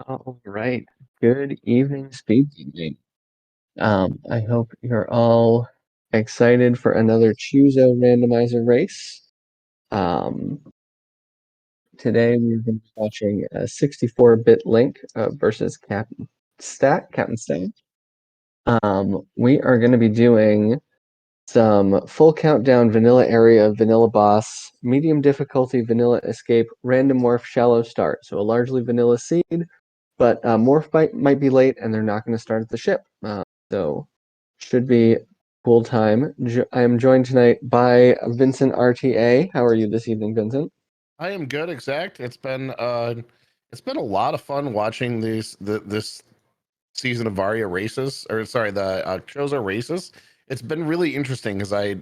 All right. Good evening, SpeedGaming. I hope you're all excited for another Choozo Randomizer race. Um, Today we're going to be watching a 64-bit Link versus CaptStack. We are going to be doing some full countdown vanilla area, vanilla boss, medium difficulty, vanilla escape, random morph, shallow start. So a largely vanilla seed, but morph might be late and they're not going to start at the ship. So should be cool time. I am joined tonight by Vincent RTA. How are you this evening, Vincent? I am good, exact. It's been a lot of fun watching this season of Varia races, or sorry, the Choozo races. It's been really interesting because I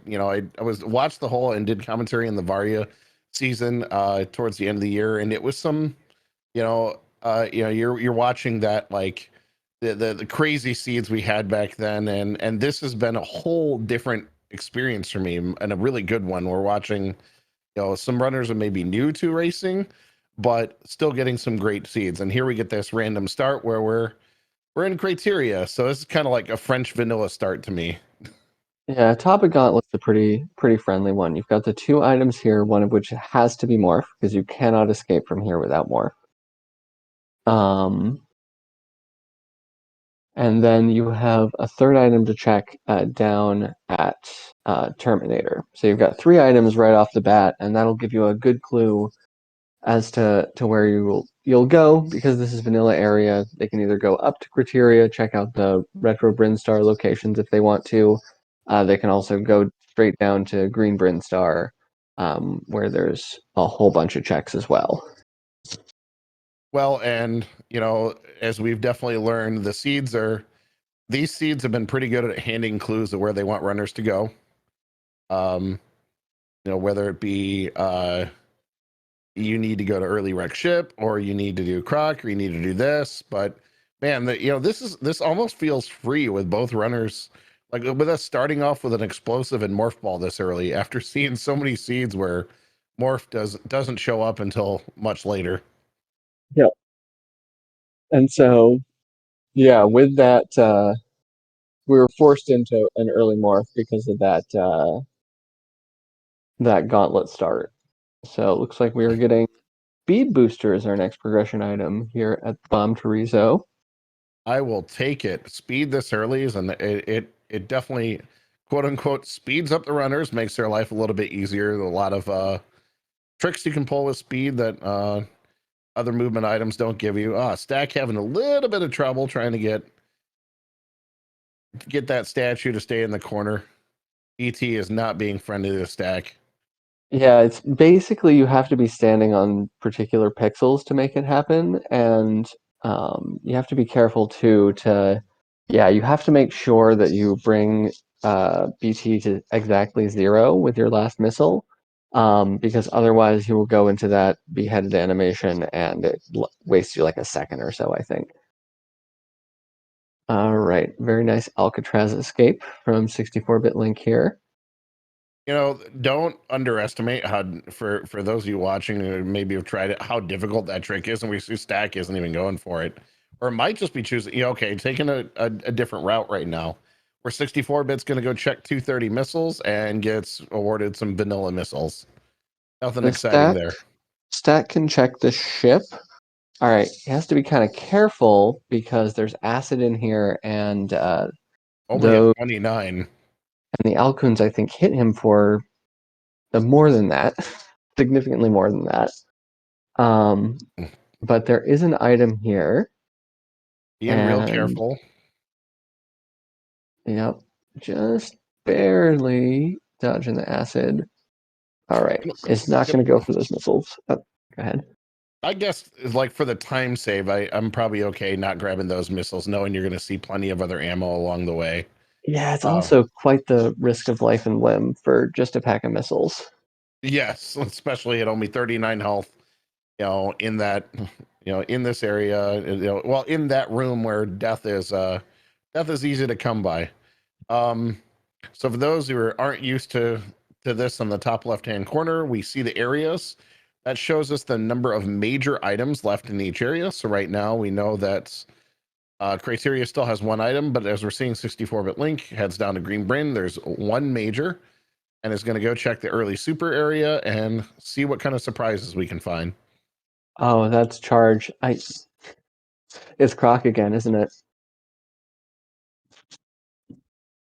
was watched the whole and did commentary in the Varia season towards the end of the year, and it was some you're watching that like the crazy seeds we had back then, and this has been a whole different experience for me and a really good one. We're watching some runners are maybe new to racing, but still getting some great seeds. And here we get this random start where we're in criteria. So this is kind of like a French vanilla start to me. Yeah, Topic Gauntlet's a pretty friendly one. You've got the two items here, one of which has to be morph, because you cannot escape from here without morph. And then you have a third item to check down at Terminator. So you've got three items right off the bat, and that'll give you a good clue as to where you'll go, because this is vanilla area. They can either go up to criteria, check out the retro Brinstar locations if they want to. They can also go straight down to green Brinstar, where there's a whole bunch of checks as well. Well, and as we've definitely learned, these seeds have been pretty good at handing clues of where they want runners to go. Um, whether it be you need to go to early wreck ship, or you need to do croc, or you need to do this. But man, this almost feels free with both runners, like with us starting off with an explosive and morph ball this early after seeing so many seeds where morph doesn't show up until much later. Yeah. And so, yeah, with that, we were forced into an early morph because of that gauntlet start. So it looks like we are getting Speed Booster as our next progression item here at Bomb Chorizo. I will take it. Speed this early is, and it definitely, quote unquote, speeds up the runners, makes their life a little bit easier. A lot of tricks you can pull with speed that other movement items don't give you. Stack having a little bit of trouble trying to get that statue to stay in the corner. ET is not being friendly to the stack. Yeah, it's basically you have to be standing on particular pixels to make it happen, and you have to be careful too yeah, you have to make sure that you bring BT to exactly 0 with your last missile, because otherwise you will go into that beheaded animation and it wastes you like a second or so, I think. All right, very nice Alcatraz escape from 64-bit Link here. Don't underestimate how, for those of you watching who maybe have tried it, how difficult that trick is, and we see Stack isn't even going for it, or might just be choosing. Okay, taking a different route right now. Where 64-bit's going to go check 230 missiles and gets awarded some vanilla missiles. Nothing The exciting there. stat can check the ship. All right, he has to be kind of careful because there's acid in here, and Only at those 29. and the Alcoons I think hit him for more than that, significantly more than that. But there is an item here, Being real and careful. yep, just barely dodging the acid. All right, it's not going to go for those missiles. Oh, go ahead. I guess like for the time save, I'm probably okay not grabbing those missiles, knowing you're going to see plenty of other ammo along the way. Yeah, it's Uh, also quite the risk of life and limb for just a pack of missiles. yes, especially at only 39 health. In that, in this area, well, in that room where death is easy to come by. Um, so for those who aren't used to this, on the top left hand corner, we see the areas. That shows us the number of major items left in each area. So right now we know that Criteria still has one item, but as we're seeing, 64-bit Link heads down to Green Brain. There's one major, and is going to go check the early super area and see what kind of surprises we can find. Oh, that's Charge. It's Croc again, isn't it?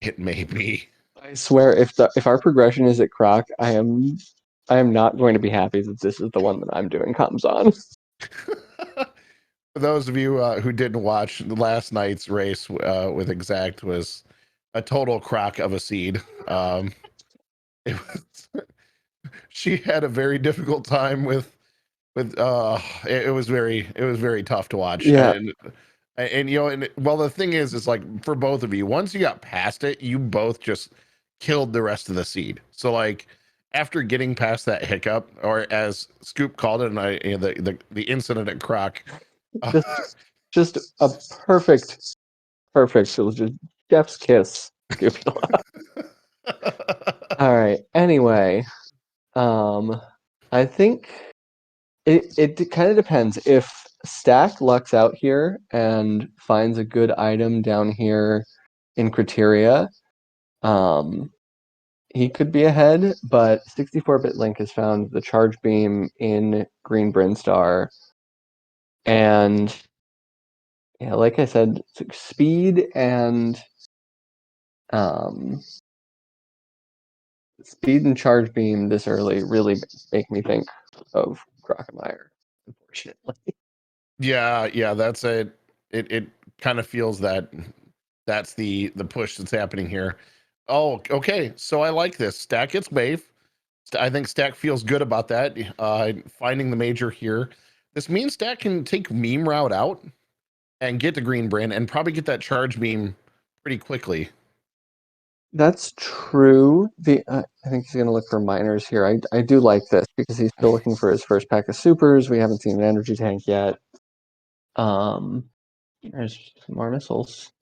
It may be. I swear, if our progression is at Croc, I am not going to be happy that this is the one that I'm doing comms on. For those of you who didn't watch last night's race with Exact, was a total crock of a seed. It was, she had a very difficult time with it was very tough to watch. Yeah, And you know, and well, the thing is like for both of you, once you got past it, you both just killed the rest of the seed. So like after getting past that hiccup, or as Scoop called it, and the incident at Croc, just just a perfect. It was just Jeff's kiss. All right. Anyway, I think it kind of depends. If Stack lucks out here and finds a good item down here in Criteria, um, he could be ahead. But 64-bit Link has found the Charge Beam in Green Brinstar, and yeah, like I said, speed and um, speed and Charge Beam this early really make me think of Crocomire, unfortunately. yeah, that's it. It kind of feels that that's the push that's happening here. Oh, okay. So I like this. Stack gets wave. I think Stack feels good about that. Finding the major here. This means Stack can take meme route out and get to Green Brain and probably get that charge beam pretty quickly. That's true. I think he's going to look for miners here. I do like this because he's still looking for his first pack of supers. We haven't seen an energy tank yet. There's some more missiles.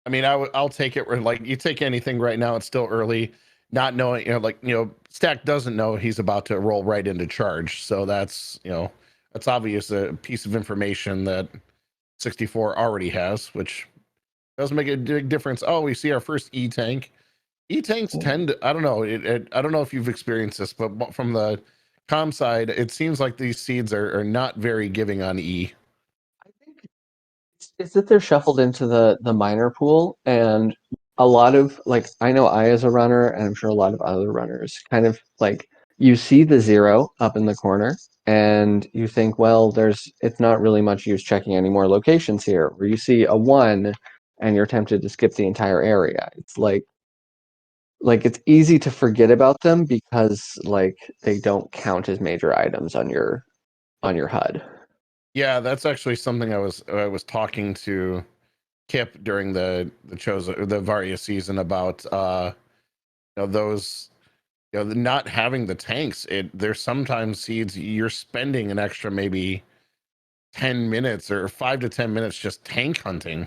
I mean, I'll take it. Like you take anything right now, it's still early. Not knowing, Stack doesn't know he's about to roll right into charge. So that's obvious a piece of information that 64 already has, which does make a big difference. Oh, we see our first E tank. E tanks tend to, I don't know, I don't know if you've experienced this, but from the com side, it seems like these seeds are not very giving on E. I think it's that they're shuffled into the miner pool, and a lot of like I know I as a runner, and I'm sure a lot of other runners kind of like you see the 0 up in the corner, and you think, well, it's not really much use checking any more locations here. Or you see a 1, and you're tempted to skip the entire area. It's like it's easy to forget about them because like they don't count as major items on your HUD. Yeah, that's actually something I was talking to Kip during the Choozo, the Varia season about those not having the tanks. There's sometimes seeds you're spending an extra maybe 10 minutes or 5 to 10 minutes just tank hunting.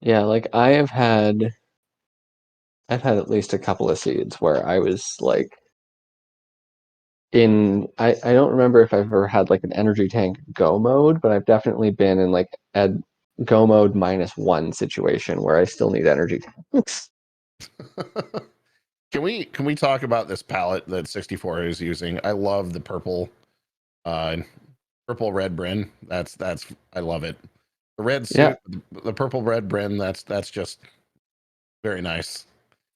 Yeah, like I've had at least a couple of seeds where I was like I don't remember if I've ever had like an energy tank go mode, but I've definitely been in like a go mode -1 situation where I still need energy tanks. Can we talk about this palette that 64 is using? I love the uh purple red Bryn. That's I love it. The red Yeah, suit, the purple red Bryn, that's just very nice.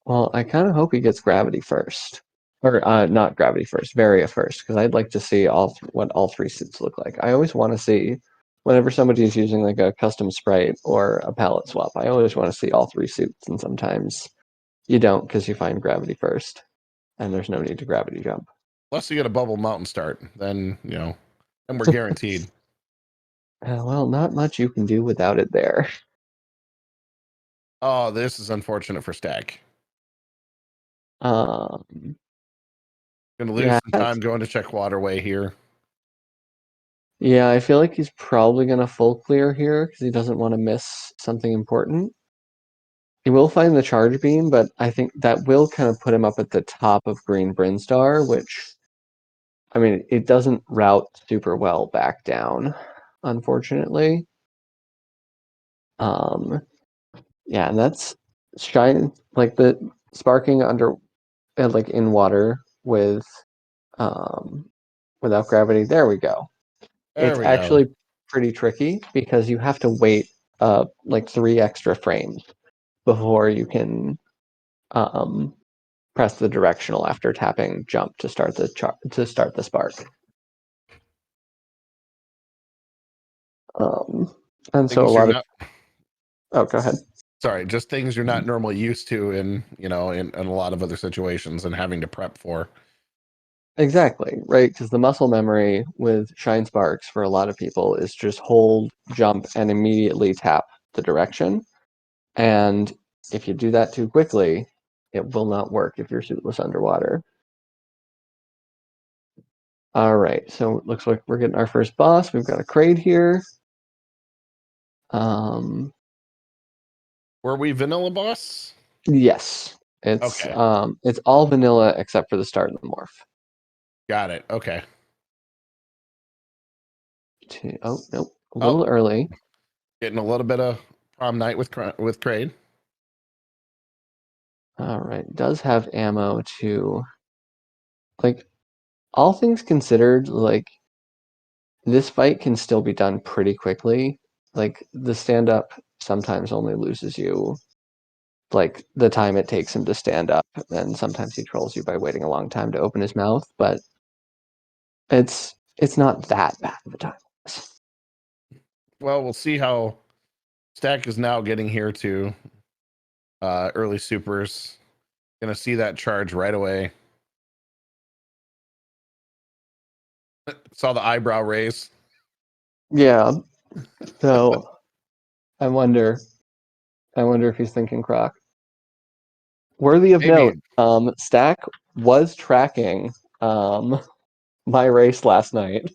well, I kind of hope he gets gravity first. Or not gravity first, Varia first, because I'd like to see what all 3 suits look like. I always want to see whenever somebody's using like a custom sprite or a palette swap, I always want to see all 3 suits, and sometimes you don't because you find gravity first, and there's no need to gravity jump. Unless you get a bubble mountain start, then and we're guaranteed. Well, not much you can do without it there. Oh, this is unfortunate for Stack. Um, Gonna lose yeah, some time going to check waterway here. yeah, I feel like he's probably gonna full clear here because he doesn't want to miss something important. He will find the charge beam, but I think that will kind of put him up at the top of Green Brinstar, which, I mean, it doesn't route super well back down, unfortunately. Yeah, and that's shine like the sparking under like in water with without gravity. There we go. There It's we go. actually pretty tricky because you have to wait like 3 extra frames before you can um, press the directional after tapping jump to start the spark. And so a Things you're lot of not go ahead. sorry, just things you're not normally used to in, in a lot of other situations and having to prep for. Exactly, right? Because the muscle memory with Shine Sparks for a lot of people is just hold, jump, and immediately tap the direction. And if you do that too quickly, it will not work if you're suitless underwater. All right, so it looks like we're getting our first boss. We've got a crate here. Um, Were we vanilla boss? yes, Okay. it's all vanilla except for the start of the morph. Got it. Okay. Oh, nope, a Oh, little early. getting a little bit of prom night with Crane. All right, does have ammo to, like, all things considered, like, this fight can still be done pretty quickly. Like, the stand up sometimes only loses you, like, the time it takes him to stand up, and sometimes he trolls you by waiting a long time to open his mouth, but it's not that bad of a time. Well, we'll see how Stack is now getting here to early supers. Gonna see that charge right away. Saw the eyebrow raise. Yeah, so I wonder if he's thinking Croc. Worthy of note, Maybe. Stack was tracking my race last night.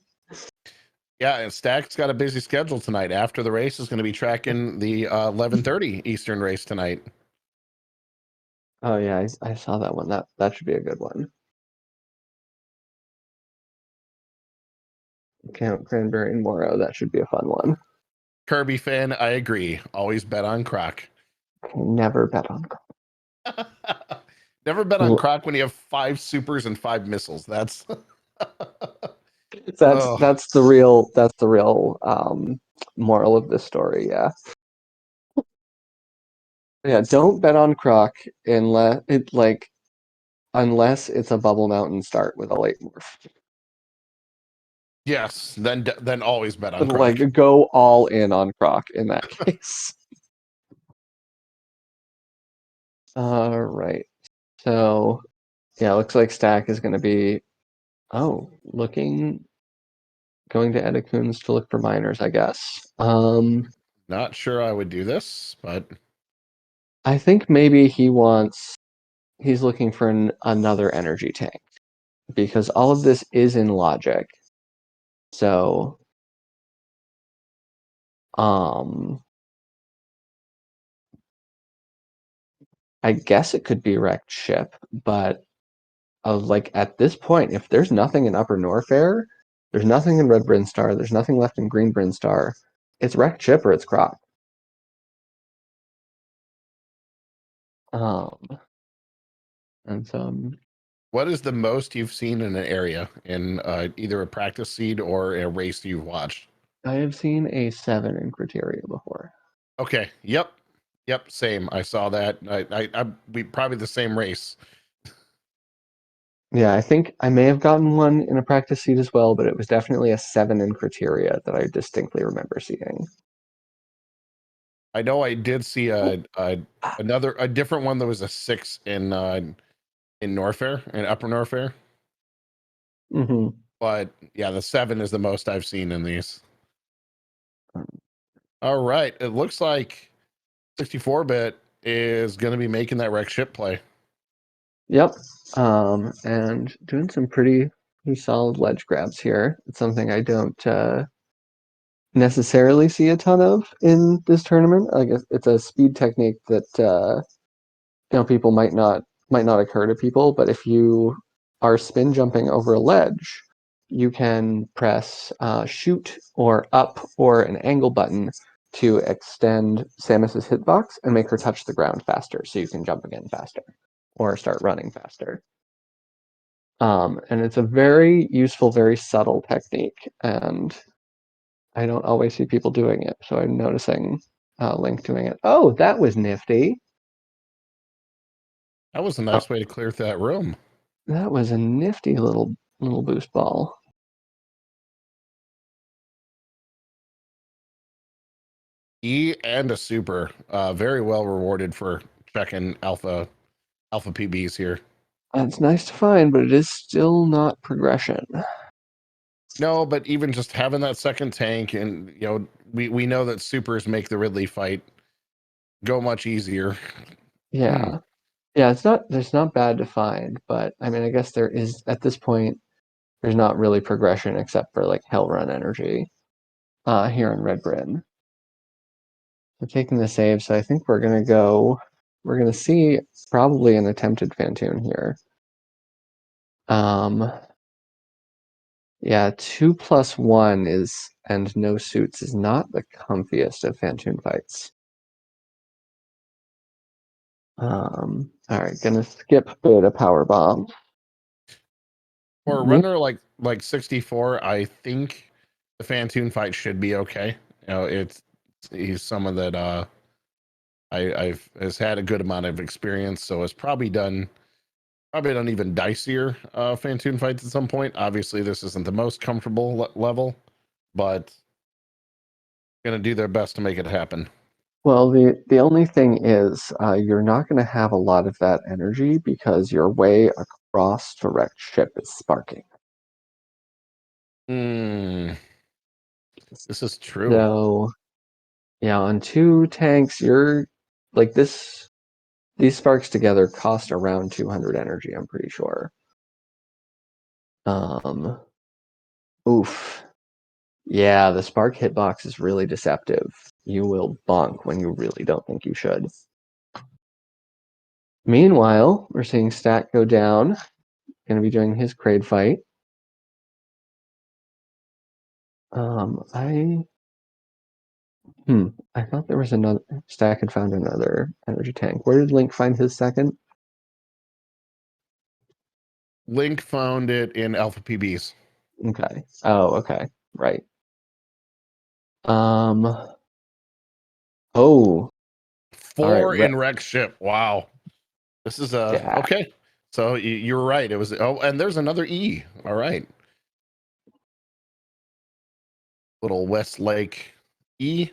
Yeah, and Stack's got a busy schedule tonight. After the race is going to be tracking the 11:30 Eastern race tonight. Oh yeah, I saw that one. That should be a good one. Count Cranberry and Moro. That should be a fun one. Kirby fan, I agree. Always bet on Croc. Never bet on. Never bet on Croc when you have 5 supers and 5 missiles. Oh, That's the real moral of this story. Yeah, yeah. Don't bet on Croc unless it's a Bubble Mountain start with a late morph. yes. Then always bet on Like, Croc. go all in on Croc in that case. All right. So yeah, looks like Stack is going to be going to Edakuns to look for miners, I guess. Not sure I would do this, but I think maybe he's looking for another energy tank because all of this is in logic. So, I guess it could be wrecked ship, but like at this point, if there's nothing in Upper Norfair, there's nothing in Red Brinstar, there's nothing left in Green Brinstar, it's wrecked ship or it's Croc. Um, and so what is the most you've seen in an area in either a practice seed or a race you've watched? I have seen a 7 in Criteria before. Okay. Yep. Yep. Same. I saw that. We probably the same race. Yeah, I think I may have gotten one in a practice seat as well, but it was definitely a 7 in Criteria that I distinctly remember seeing. I know I did see Oh, ah, a different one that was a 6 in Norfair, in Upper Norfair. mhm. But yeah, the 7 is the most I've seen in these. All right. It looks like 64-bit is going to be making that wreck ship play. Yep. And doing some pretty solid ledge grabs here. It's something I don't necessarily see a ton of in this tournament. I guess it's a speed technique that people might not occur to people, but if you are spin jumping over a ledge, you can press shoot or up or an angle button to extend Samus's hitbox and make her touch the ground faster, so you can jump again faster or start running faster. And it's a very useful, very subtle technique, and I don't always see people doing it, so I'm noticing Link doing it. Oh, that was nifty. That was a Oh, nice way to clear through that room. that was a nifty little boost ball. E and a super. Very well rewarded for checking alpha PBs here. It's nice to find, but it is still not progression. No, but even just having that second tank, and we know that supers make the Ridley fight go much easier. Yeah. Yeah, it's not bad to find, but I mean I guess there is at this point there's not really progression except for like Hell Run energy here in Red Bryn. We're taking the save, so I think we're gonna see probably an attempted Fantoon here. Um yeah, 2+1 is and no suits is not the comfiest of Fantoon fights. All right, gonna skip beta power bomb. For a runner like 64, I think the Fantoon fight should be okay. He's someone that I've has had a good amount of experience, so has probably done even dicier Fantoon fights at some point. Obviously, this isn't the most comfortable level, but gonna do their best to make it happen. Well, the only thing is, you're not going to have a lot of that energy because your way across direct ship is sparking. This is true. So, yeah, on 2 tanks, you're like this. These sparks together cost around 200 energy. I'm pretty sure. Um, oof. Yeah, the spark hitbox is really deceptive. You will bonk when you really don't think you should. Meanwhile, we're seeing Stat go down. Going to be doing his Kraid fight. I I thought there was another Stack had found another energy tank. Where did Link find his second? Link found it in Alpha PBs. Okay. Oh, okay. Right. Um. Oh. All right. 4 in Rex ship. Wow. This is Stack. okay. So you were right. It was and there's another E. All right. Little Westlake E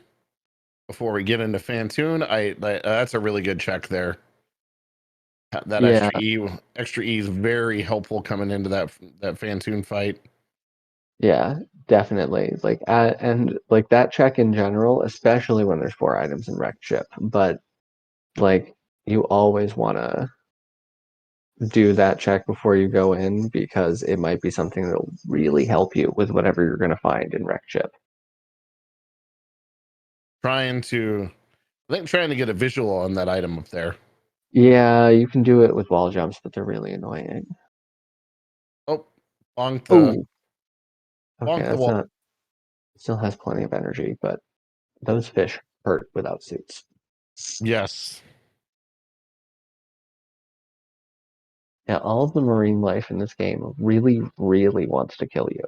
before we get into Fantoon. That's a really good check there. That Yeah. extra E is very helpful coming into that Fantoon fight. Yeah. Definitely. Like, and like that check in general, especially when there's 4 items in wrecked ship. But like, you always want to do that check before you go in because it might be something that'll really help you with whatever you're going to find in wrecked ship. Trying to get a visual on that item up there. Yeah, you can do it with wall jumps, but they're really annoying. Oh, bonk Oh, okay, the that's wall. not. Still has plenty of energy, but those fish hurt without suits. Yes. Yeah, all of the marine life in this game really, really wants to kill you.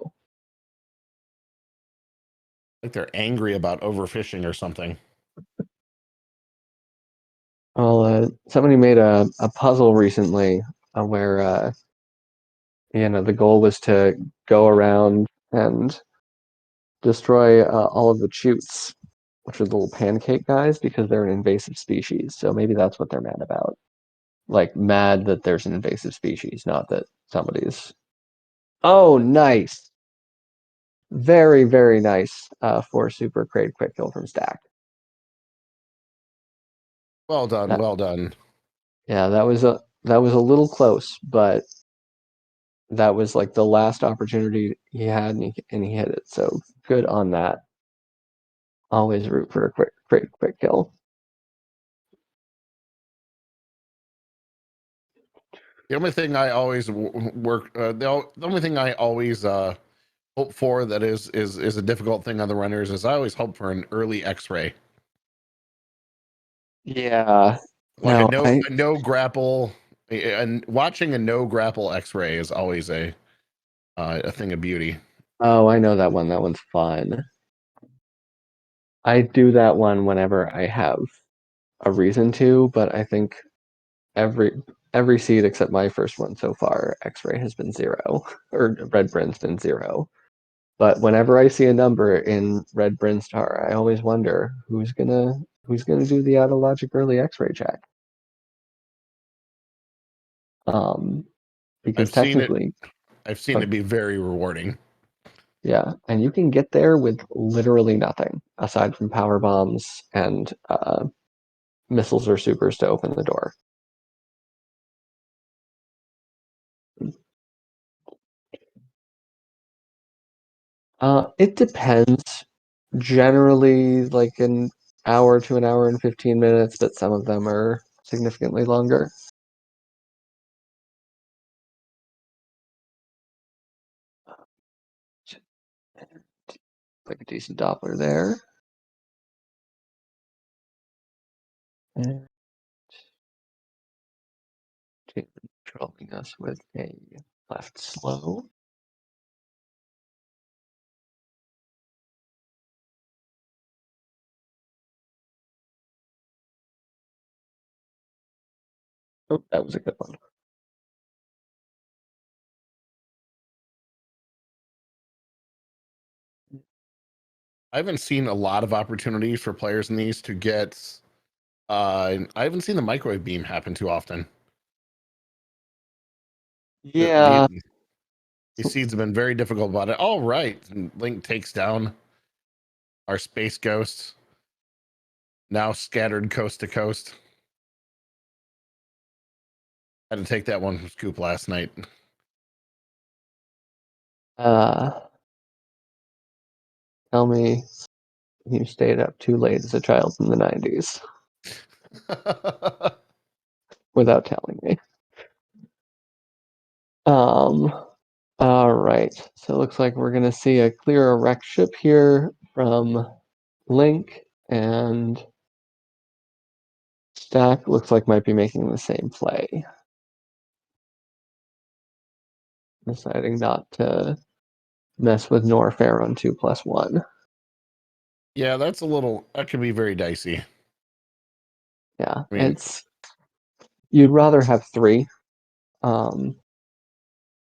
Like they're angry about overfishing or something. Well, somebody made a puzzle recently where the goal was to go around and destroy all of the chutes, which are the little pancake guys, because they're an invasive species. So maybe that's what they're mad about. Like mad that there's an invasive species, not that somebody's. Oh, nice. Very, very nice for super crate quick kill from Stack. Well done, That, well done. yeah, that was a little close, but that was like the last opportunity he had, and he hit it. So good on that. always root for a quick kill. The only thing I always the only thing I always hope for that is a difficult thing on the runners is I always hope for an early X-ray, Yeah. like No, a no grapple, and watching a no grapple X-ray is always a thing of beauty. oh, I know that one. That one's fun. I do that one whenever I have a reason to, but I think every every seed except my first one so far, X-ray has been 0, or Red Brin's been 0. But whenever I see a number in Red Brinstar, I always wonder who's gonna do the out of logic early X-ray check. Um, because I've seen it. technically, I've seen uh, it be very rewarding. yeah, and you can get there with literally nothing aside from power bombs and missiles or supers to open the door. It depends. Generally, like an hour to an hour and 15 minutes, but some of them are significantly longer. Like a decent Doppler there. And controlling us with a left slow. Oh, that was a good one. I haven't seen a lot of opportunities for players in these to get. I haven't seen the microwave beam happen too often. The, Yeah. these seeds have been very difficult about it. All right, and Link takes down our space ghosts, now scattered coast to coast. Had to take that one from Scoop last night. Uh, Tell me you stayed up too late as a child in the 90s without telling me. Um, all right. So it looks like we're going to see a clear erect ship here from Link, and Stack looks like might be making the same play, deciding not to mess with Norfair on 2+1. Yeah, that could be very dicey. Yeah, I mean, it's you'd rather have 3. Um,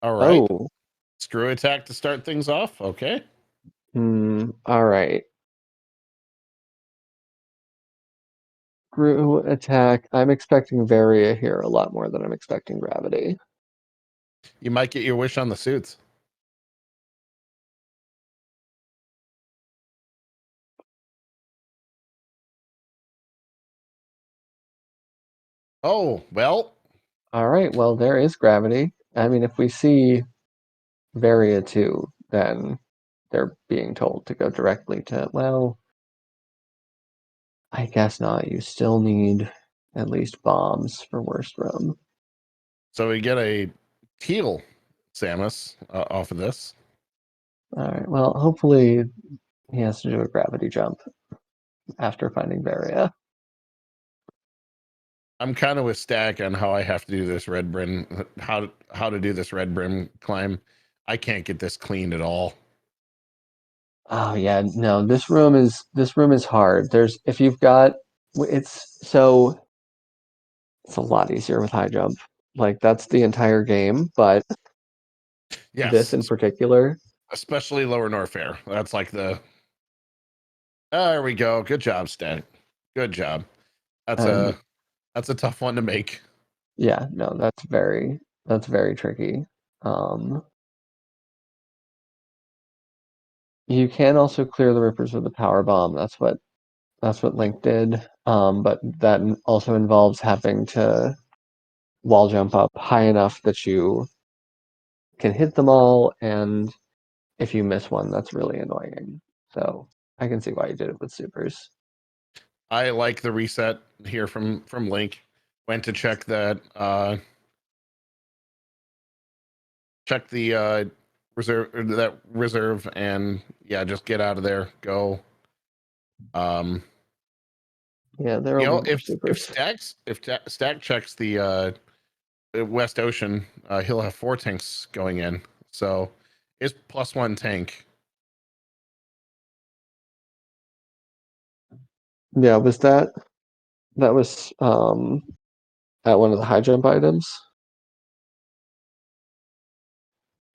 all right, oh, screw attack to start things off. Okay. all right. Screw attack. I'm expecting Varia here a lot more than I'm expecting Gravity. You might get your wish on the suits. Oh, well, All right, well, there is Gravity. I mean, if we see Varia 2, then they're being told to go directly to, well, I guess not. You still need at least bombs for worst room. so we get a teal Samus off of this. All right, well, hopefully he has to do a gravity jump after finding Varia. I'm kind of with Stack on how I have to do this red brim, how to do this red brim climb. I can't get this cleaned at all. Oh yeah, no, this room is hard. There's if you've got it's a lot easier with high jump. Like that's the entire game, but this Yes, in particular, especially lower Norfair. That's like the. Oh, there we go. Good job, Stack. Good job. That's and a tough one to make. yeah, no, that's very tricky. Um, you can also clear the rippers with a power bomb. That's what Link did. But that also involves having to wall jump up high enough that you can hit them all, and if you miss one, that's really annoying. So I can see why you did it with supers. I like the reset here from Link. Went to check that check the reserve and yeah, just get out of there. Go. Um, Yeah, there you will be know, more supers. If Stack checks the West Ocean, he'll have 4 tanks going in. So it's +1 tank. Yeah, was that was at one of the high jump items?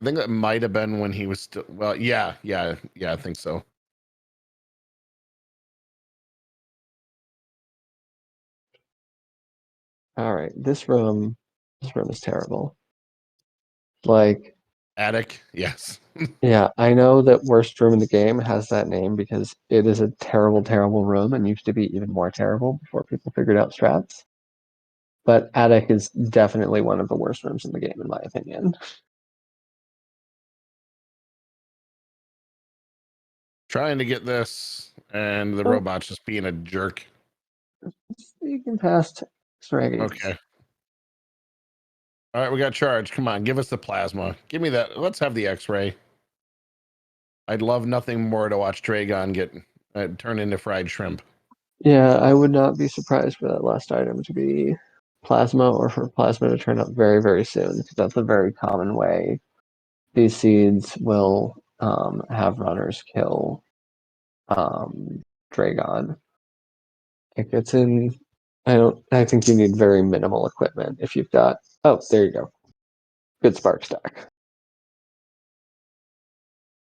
I think that might have been when he was still. Well, yeah, I think so. All right, this room is terrible. Like, Attic, yes. yeah, I know that worst room in the game has that name because it is a terrible, terrible room and used to be even more terrible before people figured out strats. But attic is definitely one of the worst rooms in the game, in my opinion. Trying to get this, and the Oh, robot's just being a jerk. you can pass Okay. X-rays. All right, we got charge. Come on, give us the plasma. Give me that. Let's have the X-ray. I'd love nothing more to watch Dragon get turned into fried shrimp. Yeah, I would not be surprised for that last item to be plasma or for plasma to turn up very, very soon because that's a very common way these seeds will have runners kill Dragon. Like it's in. I don't. I think you need very minimal equipment if you've got. Oh, there you go. Good spark stack.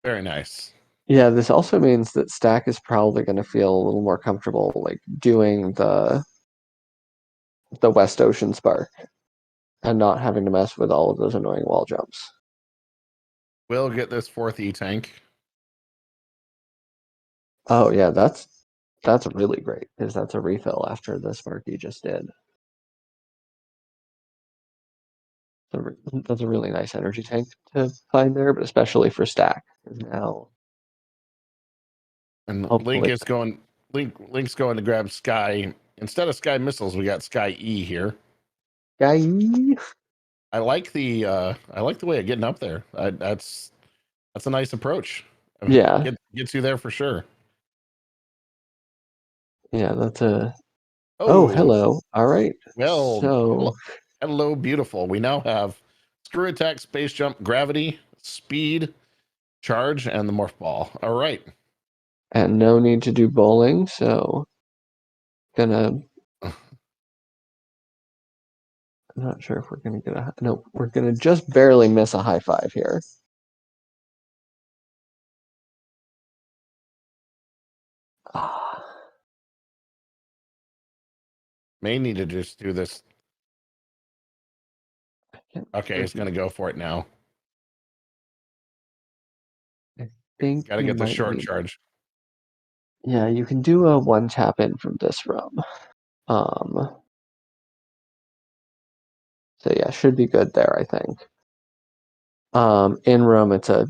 Very nice. Yeah, this also means that Stack is probably going to feel a little more comfortable, like doing the West Ocean spark and not having to mess with all of those annoying wall jumps. We'll get this 4th E tank. Oh yeah, that's really great because that's a refill after the spark you just did. That's a really nice energy tank to find there, but especially for Stack. Now, And Link hopefully, is going. Link's going to grab Sky. Instead of Sky missiles, we got Sky E here. guy. I like the way of getting up there. That's a nice approach. Yeah, Gets you there for sure. yeah, that's a. Oh, Oh, hello. All right. well, So, hello, beautiful. We now have screw attack, space jump, gravity, speed, charge, and the morph ball. All right. and no need to do bowling. So, gonna. I'm not sure if we're gonna get a. No, we're gonna just barely miss a high five here. Ah, May need to just do this. I can't Okay, remember he's if you. gonna go for it now. I think Got to you get the might short need. charge. Yeah, you can do a one tap in from this room. Um. So yeah, should be good there. I think. In room, it's a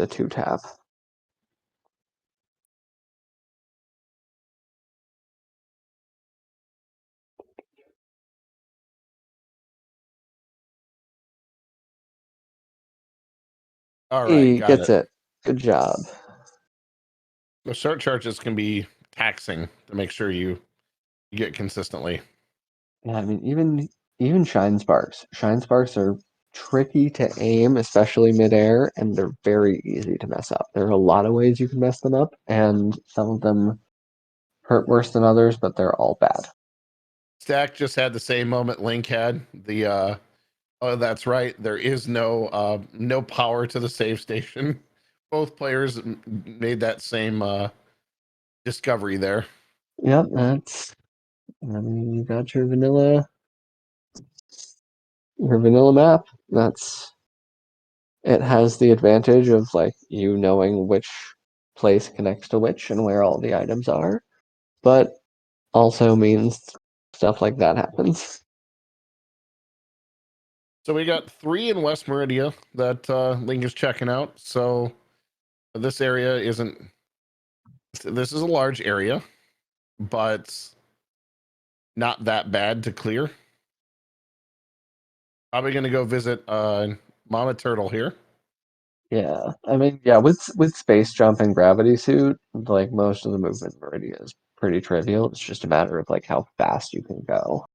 two tap. All right, He got gets it. it. Good job. The short charges can be taxing to make sure you get consistently. Yeah, I mean, even shine sparks. Shine sparks are tricky to aim, especially midair, and they're very easy to mess up. There are a lot of ways you can mess them up, and some of them hurt worse than others, but they're all bad. Stack just had the same moment Link had. The oh, that's right. There is no power to the save station. Both players made that same discovery there. Yep, that's. I mean, you got your vanilla map. That's. It has the advantage of like you knowing which place connects to which and where all the items are, but also means stuff like that happens. So we got 3 in West Meridia that Link is checking out. So this area isn't. This is a large area, but not that bad to clear. Probably going to go visit Mama Turtle here. Yeah, I mean, yeah, with space jump and gravity suit, like most of the movement already is pretty trivial. It's just a matter of like how fast you can go.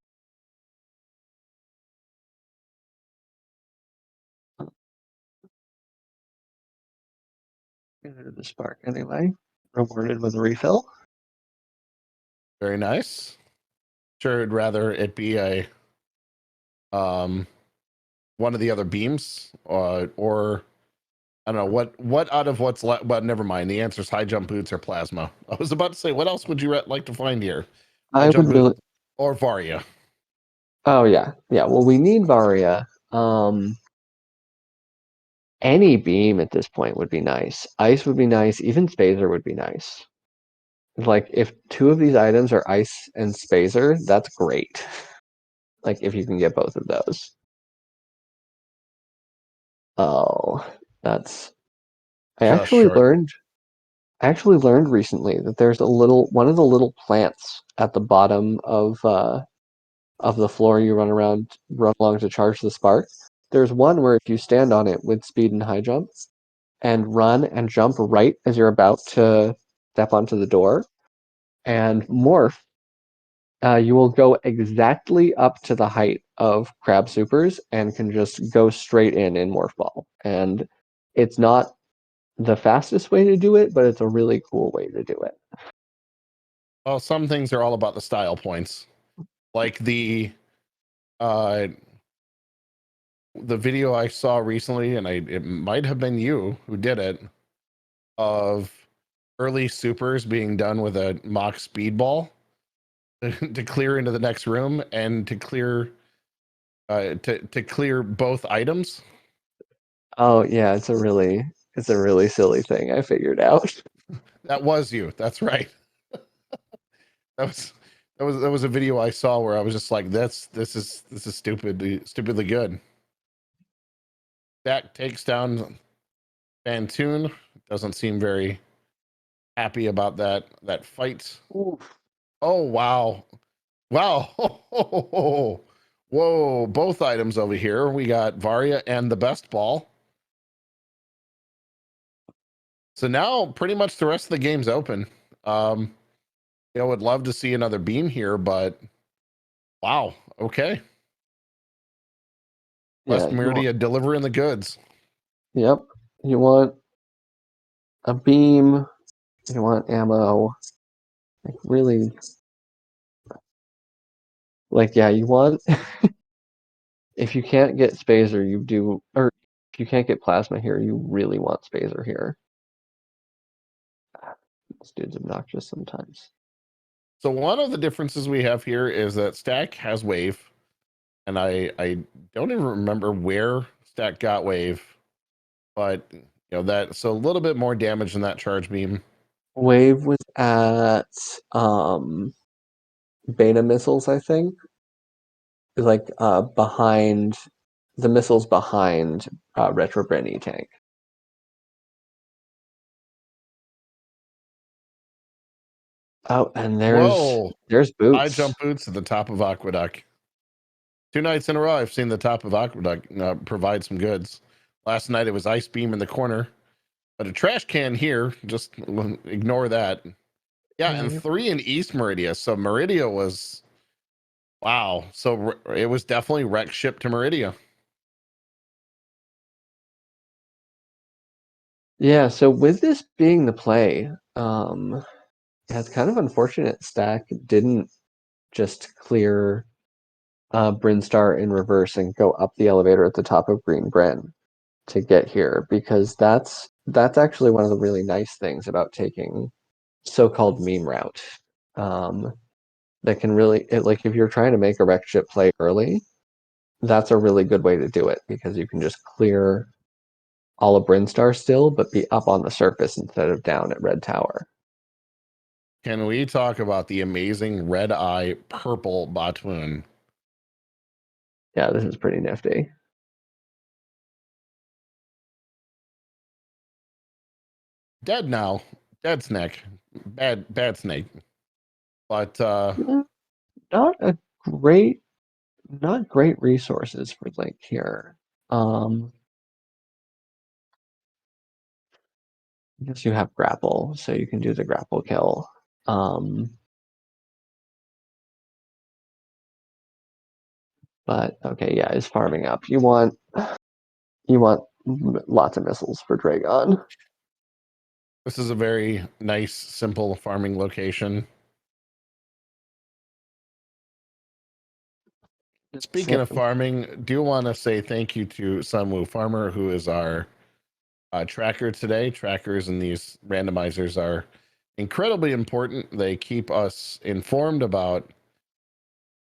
Into the spark anyway. Rewarded with a refill. Very nice. Sure, I'd rather it be a one of the other beams, or I don't know what out of what's left. But never mind. The answer is high jump boots or plasma. I was about to say, what else would you like to find here? High I would jump boot really. or Varia? Oh yeah, yeah. Well, we need Varia. Any beam at this point would be nice. Ice would be nice. Even Spazer would be nice. Like if two of these items are ice and Spazer, that's great. Like if you can get both of those. Oh, that's. I Just actually short. learned. I actually learned recently that there's a little one of the little plants at the bottom of the floor you run along to charge the spark. There's one where if you stand on it with speed and high jump and run and jump right as you're about to step onto the door and morph, you will go exactly up to the height of Crab Supers and can just go straight in Morph Ball. And it's not the fastest way to do it, but it's a really cool way to do it. Well, some things are all about the style points, like uh the video I saw recently, and it might have been you who did it, of early supers being done with a mock speedball to clear into the next room and to clear both items. Oh yeah, it's a really silly thing I figured out. That was you. That's right. That was that was a video I saw where I was just like, this is stupidly good. Stack takes down Bantoon. Doesn't seem very happy about that fight. Oof. Oh wow. Wow. Whoa, both items over here. We got Varia and the best ball. So now pretty much the rest of the game's open. Um, would love to see another beam here, but wow, okay. Yeah, West Meridia delivering the goods. yep. You want a beam, you want ammo. Like really like yeah, you want if you can't get Spazer, you do or if you can't get plasma here, you really want Spazer here. This dude's obnoxious sometimes. So one of the differences we have here is that Stack has wave, and I don't even remember where Stack got wave, but that, so a little bit more damage than that charge beam. Wave was at beta missiles, I think. Like behind the missiles behind Retro Brenny tank. Oh, and Whoa! there's High Boots. jump boots at the top of Aqueduct. 2 nights in a row, I've seen the top of Aqueduct provide some goods. Last night it was Ice Beam in the corner, but a trash can here. Just ignore that. Yeah, Yeah, and 3 in East Meridia. So Meridia was wow. So it was definitely wreck ship to Meridia. yeah, so with this being the play, yeah, it's kind of unfortunate Stack didn't just clear Brinstar in reverse and go up the elevator at the top of Green Bren to get here because that's actually one of the really nice things about taking so-called meme route. Um, that can really like if you're trying to make a wreck ship play early, that's a really good way to do it because you can just clear all of Brinstar still, but be up on the surface instead of down at Red Tower. Can we talk about the amazing red eye purple Batoon? Yeah, this is pretty nifty. Dead now. dead snake, bad snake. But Not a great, not great resources for Link here. I guess you have grapple, so you can do the grapple kill. But okay, yeah, he's farming up. You want lots of missiles for Dragon. this is a very nice, simple farming location. Speaking of farming, do want to say thank you to Sunwoo Farmer, who is our tracker today. Trackers and these randomizers are incredibly important. They keep us informed about,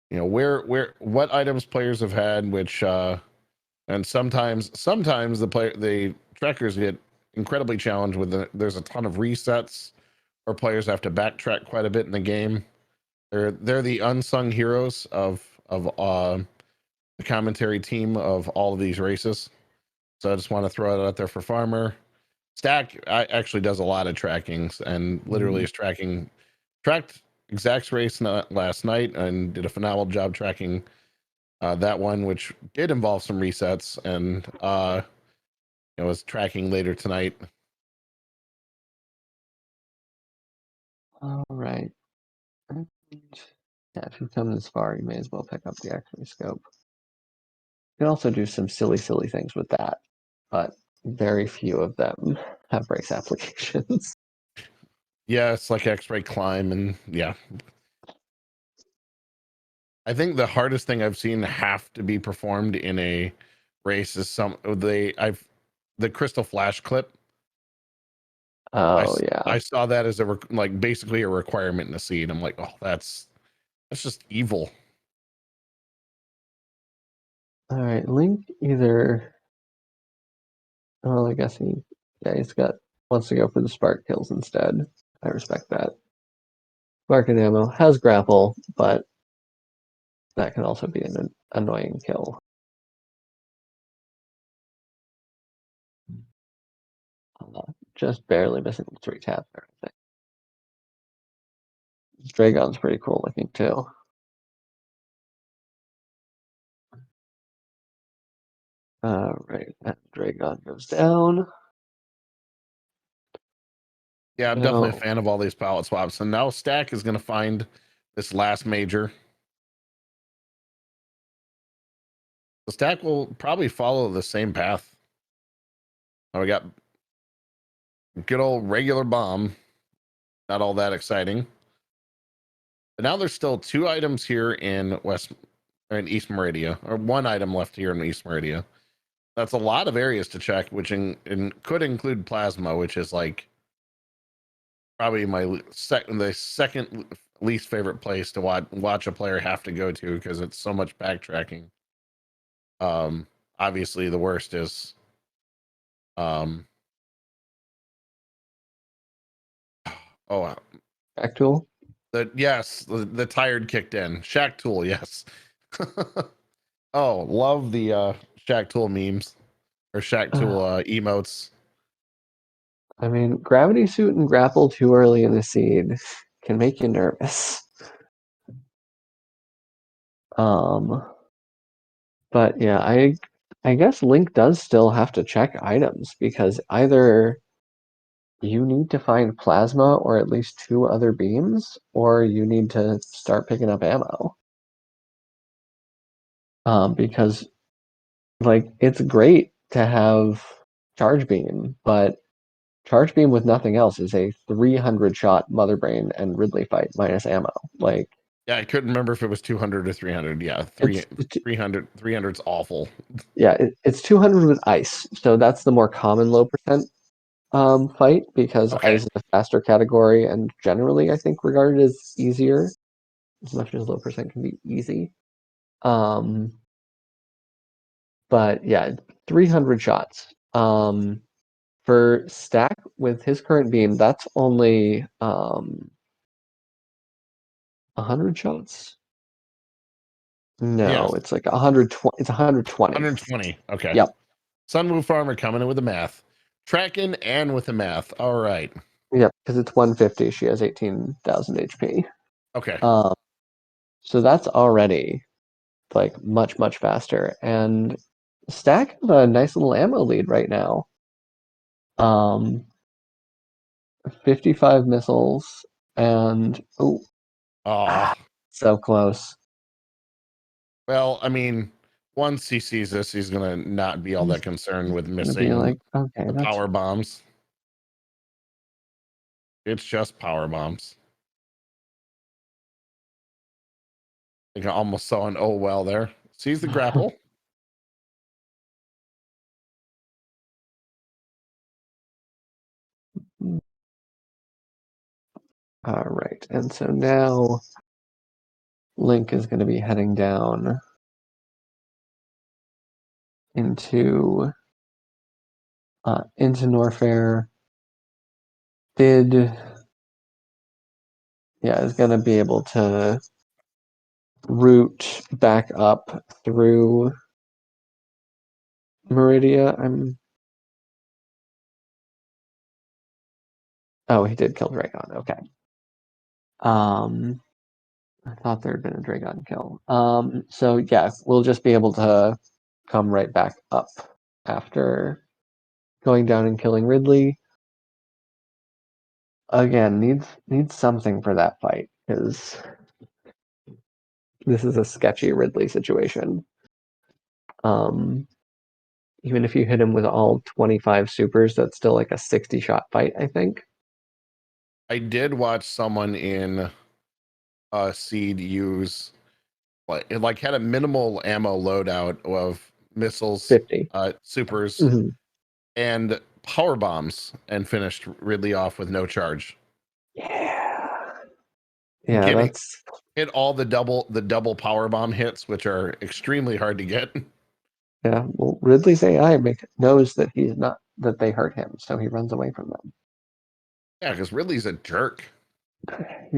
you know, where what items players have had, which and sometimes the trackers get incredibly challenged with there's a ton of resets, or players have to backtrack quite a bit in the game. They're the unsung heroes of the commentary team of all of these races. So I just want to throw it out there for Farmer. Stack actually does a lot of trackings and literally is tracked Exact's race last night and did a phenomenal job tracking that one, which did involve some resets, and it was tracking later tonight. All right. Yeah, if you've come this far, you may as well pick up the X-ray scope. You can also do some silly things with that, but very few of them have race applications. Yeah, it's like X-ray climb, and yeah. I think the hardest thing I've seen have to be performed in a race is the crystal flash clip. Oh yeah. I saw that as like basically a requirement in the seed. I'm like, oh, that's just evil. All right, Link either. Well, I guess he's wants to go for the spark kills instead. I respect that. Spark and ammo has grapple, but that can also be an annoying kill. Just barely missing the 3 taps there, I think. Dragon's pretty cool looking too. Right, that Dragon goes down. Yeah, I'm definitely a fan of all these palette swaps. And now Stack is going to find this last major. The Stack will probably follow the same path. Now we got good old regular bomb. Not all that exciting. But now there's still 2 items here in East Meridia, or 1 item left here in East Meridia. That's a lot of areas to check, which could include plasma, which is like probably the second least favorite place to watch a player have to go to, because it's so much backtracking. Obviously the worst is Shack Tool. The tired kicked in. Shack Tool, yes. Oh, love the Shack Tool memes or Shack Tool emotes. I mean, Gravity Suit and Grapple too early in the seed can make you nervous. But yeah, I guess Link does still have to check items, because either you need to find plasma or at least 2 other beams, or you need to start picking up ammo. Because like it's great to have charge beam, but charge beam with nothing else is a 300 shot Mother Brain and Ridley fight minus ammo. Like, yeah, I couldn't remember if it was 200 or 300. Yeah, 300. 300's awful. Yeah, it's 200 with ice, so that's the more common low percent fight, because ice is a faster category and generally I think regarded as easier, as much as low percent can be easy. But yeah, 300 shots. For Stack with his current beam, that's only 100 shots. No, Yes. it's like 120. It's 120. 120. Okay. Yep. Sunwoo Farmer coming in with the math. Tracking and with the math. All right. Yep, because it's 150. She has 18,000 HP. Okay. So that's already like much faster. And Stack has a nice little ammo lead right now. 55 missiles and Oh, so close. well, I mean, once he sees this, he's gonna not be all He's that concerned with gonna be missing like, okay, the that's power bombs. It's just power bombs. I think I almost saw an oh well there. Sees the grapple. all right. And so now Link is going to be heading down into Norfair. Is going to be able to route back up through Meridia. Oh, he did kill Dragon. Okay. I thought there had been a Dragon kill. So yeah, we'll just be able to come right back up after going down and killing Ridley. Again, needs something for that fight because this is a sketchy Ridley situation. Even if you hit him with all 25 supers, that's still like a 60 shot fight, I think. I did watch someone in Seed use it had a minimal ammo loadout of missiles, 50. supers, Mm-hmm. and power bombs, and finished Ridley off with no charge. Yeah. Yeah, Getting that's hit all the double power bomb hits, which are extremely hard to get. yeah. Well, Ridley's AI knows that that they hurt him, so he runs away from them. Yeah, because Ridley's a jerk. He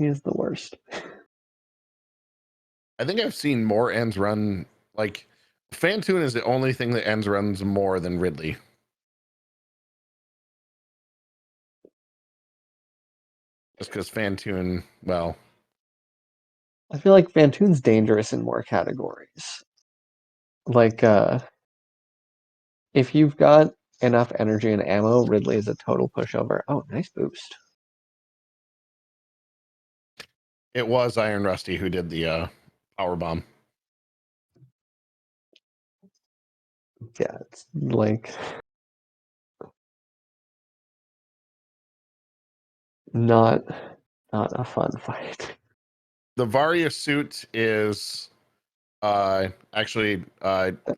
is the worst. I think I've seen more ends run like Fantoon is the only thing that ends runs more than Ridley. Just because Fantoon, well, I feel like Fantoon's dangerous in more categories. Like if you've got enough energy and ammo, Ridley is a total pushover. Oh, nice boost. it was Iron Rusty who did the power bomb. Yeah, it's like not a fun fight. The Varia suit is actually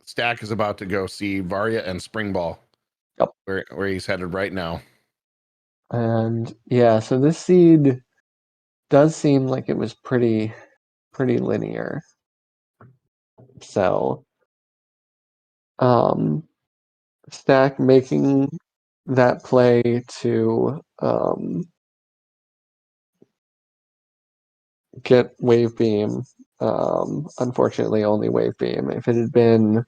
Stack is about to go see Varia and Springball, Yep. where he's headed right now. And yeah, so this seed does seem like it was pretty linear. So Stack making that play to get wave beam. Unfortunately, only wave beam. If it had been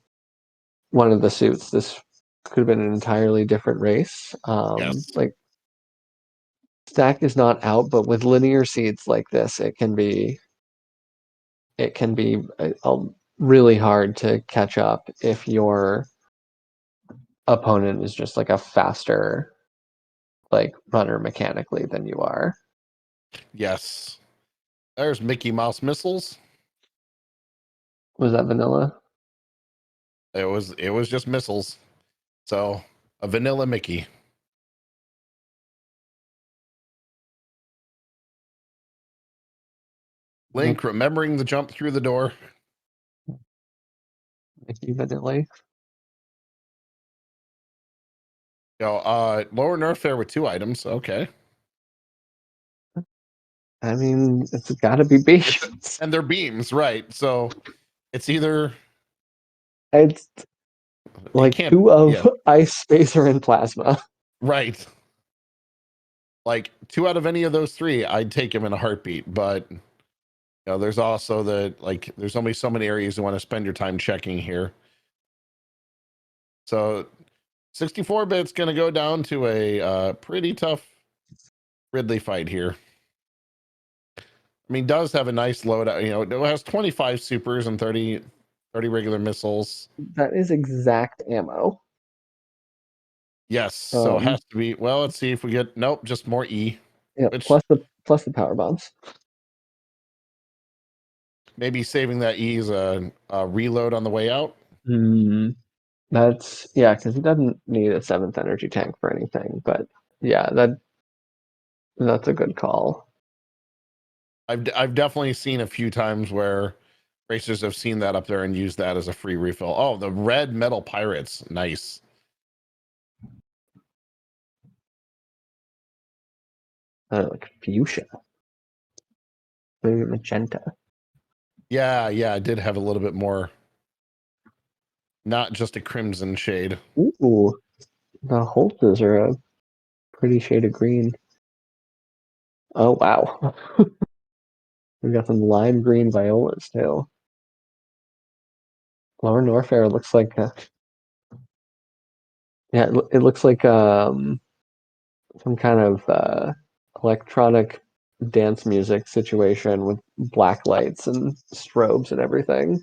one of the suits, this could have been an entirely different race. Yes. Like Stack is not out, but with linear seeds like this, it can be really hard to catch up if your opponent is just like a faster like runner mechanically than you are. Yes. There's Mickey Mouse missiles. Was that vanilla? It was just missiles. So a vanilla Mickey. Link remembering the jump through the door. Mickey vanilla. Lower Nerf there with 2 items. Okay. I mean, it's got to be beams. And they're beams, right? So it's either It's it like can't, two of yeah, ice, spacer, and plasma. right. Like 2 out of any of those 3, I'd take him in a heartbeat. But there's also there's only so many areas you want to spend your time checking here. So 64 bit's going to go down to a pretty tough Ridley fight here. I mean, does have a nice loadout. You know, it has 25 supers and 30 regular missiles. That is exact ammo. Yes, so it has to be. Well, let's see if we get. Nope, just more E. Yeah, Which plus the power bombs. maybe saving that E is a reload on the way out. That's because he doesn't need a 7th energy tank for anything. But yeah, that's a good call. I've definitely seen a few times where racers have seen that up there and used that as a free refill. Oh, the red metal pirates, nice. Like fuchsia, maybe magenta. Yeah, I did have a little bit more, not just a crimson shade. Ooh, the holsters are a pretty shade of green. Oh wow, we've got some lime green violas too. Lower Norfair looks like it looks like some kind of electronic dance music situation with black lights and strobes and everything.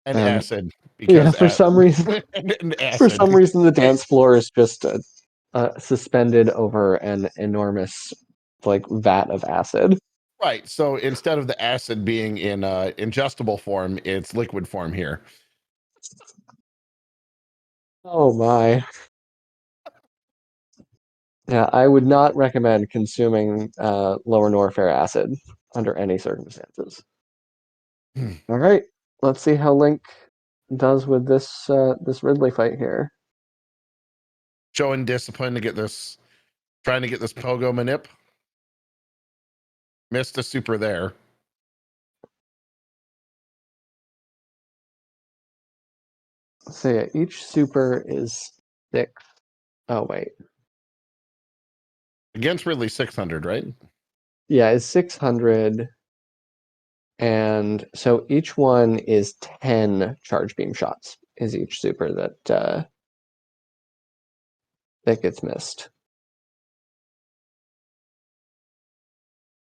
And acid, Yeah, because for some reason, and acid. the dance floor is just suspended over an enormous like vat of acid. Right. So instead of the acid being in ingestible form, it's liquid form here. Oh my. Yeah, I would not recommend consuming lower Norfair acid under any circumstances. All right, let's see how Link does with this Ridley fight here. Showing discipline to get this, trying to get this pogo manip. Missed a super there. So yeah, each super is 6. Oh wait, Against Ridley 600, right? yeah, it's 600, and so each one is 10 charge beam shots. Is each super that gets missed.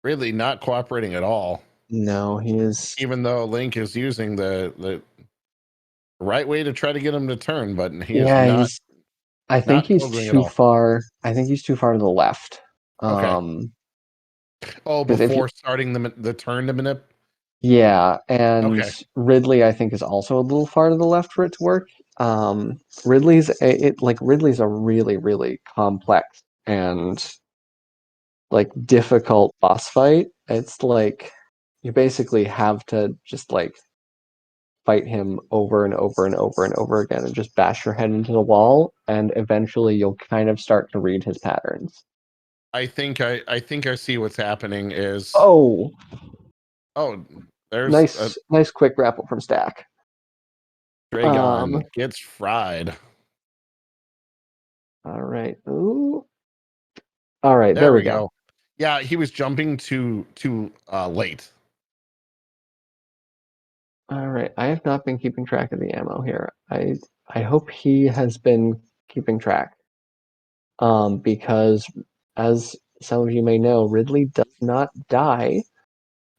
Ridley not cooperating at all. No, he is. Even though Link is using the right way to try to get him to turn, but he is Yeah, not he's. I think he's pogoing at too all. far. I think he's too far to the left. Okay. Oh, 'Cause if before starting the turn to manip. Yeah, and Okay. Ridley I think is also a little far to the left for it to work. Ridley's a really really complex and like difficult boss fight. It's like you basically have to just like fight him over and over and over and over again and just bash your head into the wall, and eventually you'll kind of start to read his patterns. I think I see what's happening is Oh, there's a nice quick grapple from Stack. Dragon gets fried. All right. Ooh. All right, There there we we go. go. Yeah, he was jumping too late. All right, I have not been keeping track of the ammo here. I hope he has been keeping track. Because as some of you may know, Ridley does not die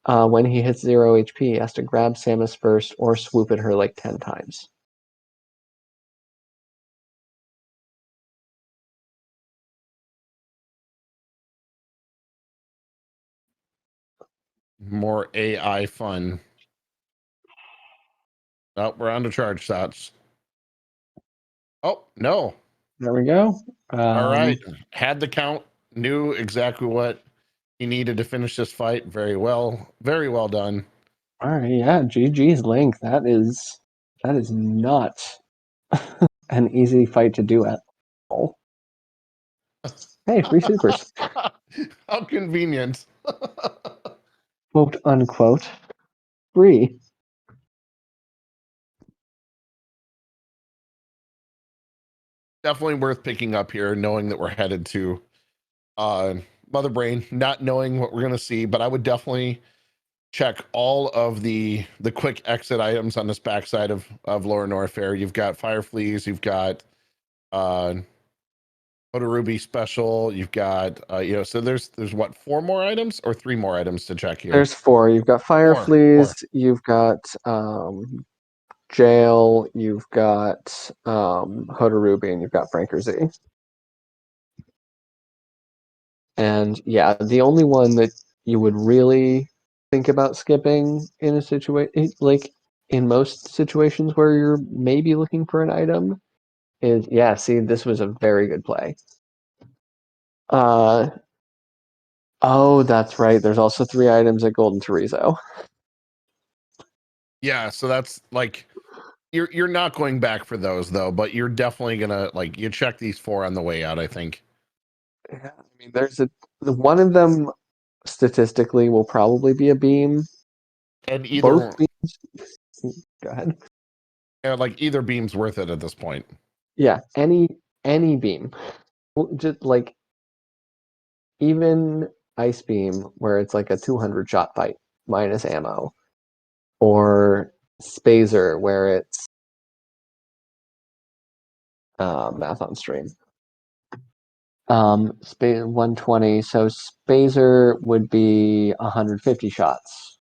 when he hits 0 HP. He has to grab Samus first or swoop at her like 10 times. More AI fun. Oh, we're on to charge shots. Oh, no. There we go. All right. Had the count, knew exactly what he needed to finish this fight. Very well. Very well done. All right, yeah, GG's Link. That is not an easy fight to do at all. Hey, free supers. How convenient. Quote unquote. Free. Definitely worth picking up here, knowing that we're headed to Mother Brain, not knowing what we're going to see, but I would definitely check all of the quick exit items on this backside of Lower Norfair. You've got Fire Fleas, you've got Ruby special, you've got so there's what, 4 more items or 3 more items to check here? There's 4. You've got Fire Four. Fleas, you've got Jail, you've got Ruby, and you've got Franker Z. And yeah, the only one that you would really think about skipping in a situation, like in most situations where you're maybe looking for an item, is see, this was a very good play. Oh, that's right. There's also 3 items at Golden Chorizo. Yeah, so that's like you're not going back for those though, but you're definitely gonna you check these 4 on the way out, I think. Yeah, I mean, there's one of them statistically will probably be a beam. And Both beams. Go ahead. Either beam's worth it at this point. Yeah, any beam, just like even Ice Beam, where it's like a 200 shot fight minus ammo, or Spazer, where it's math on stream. 120. So Spazer would be 150 shots.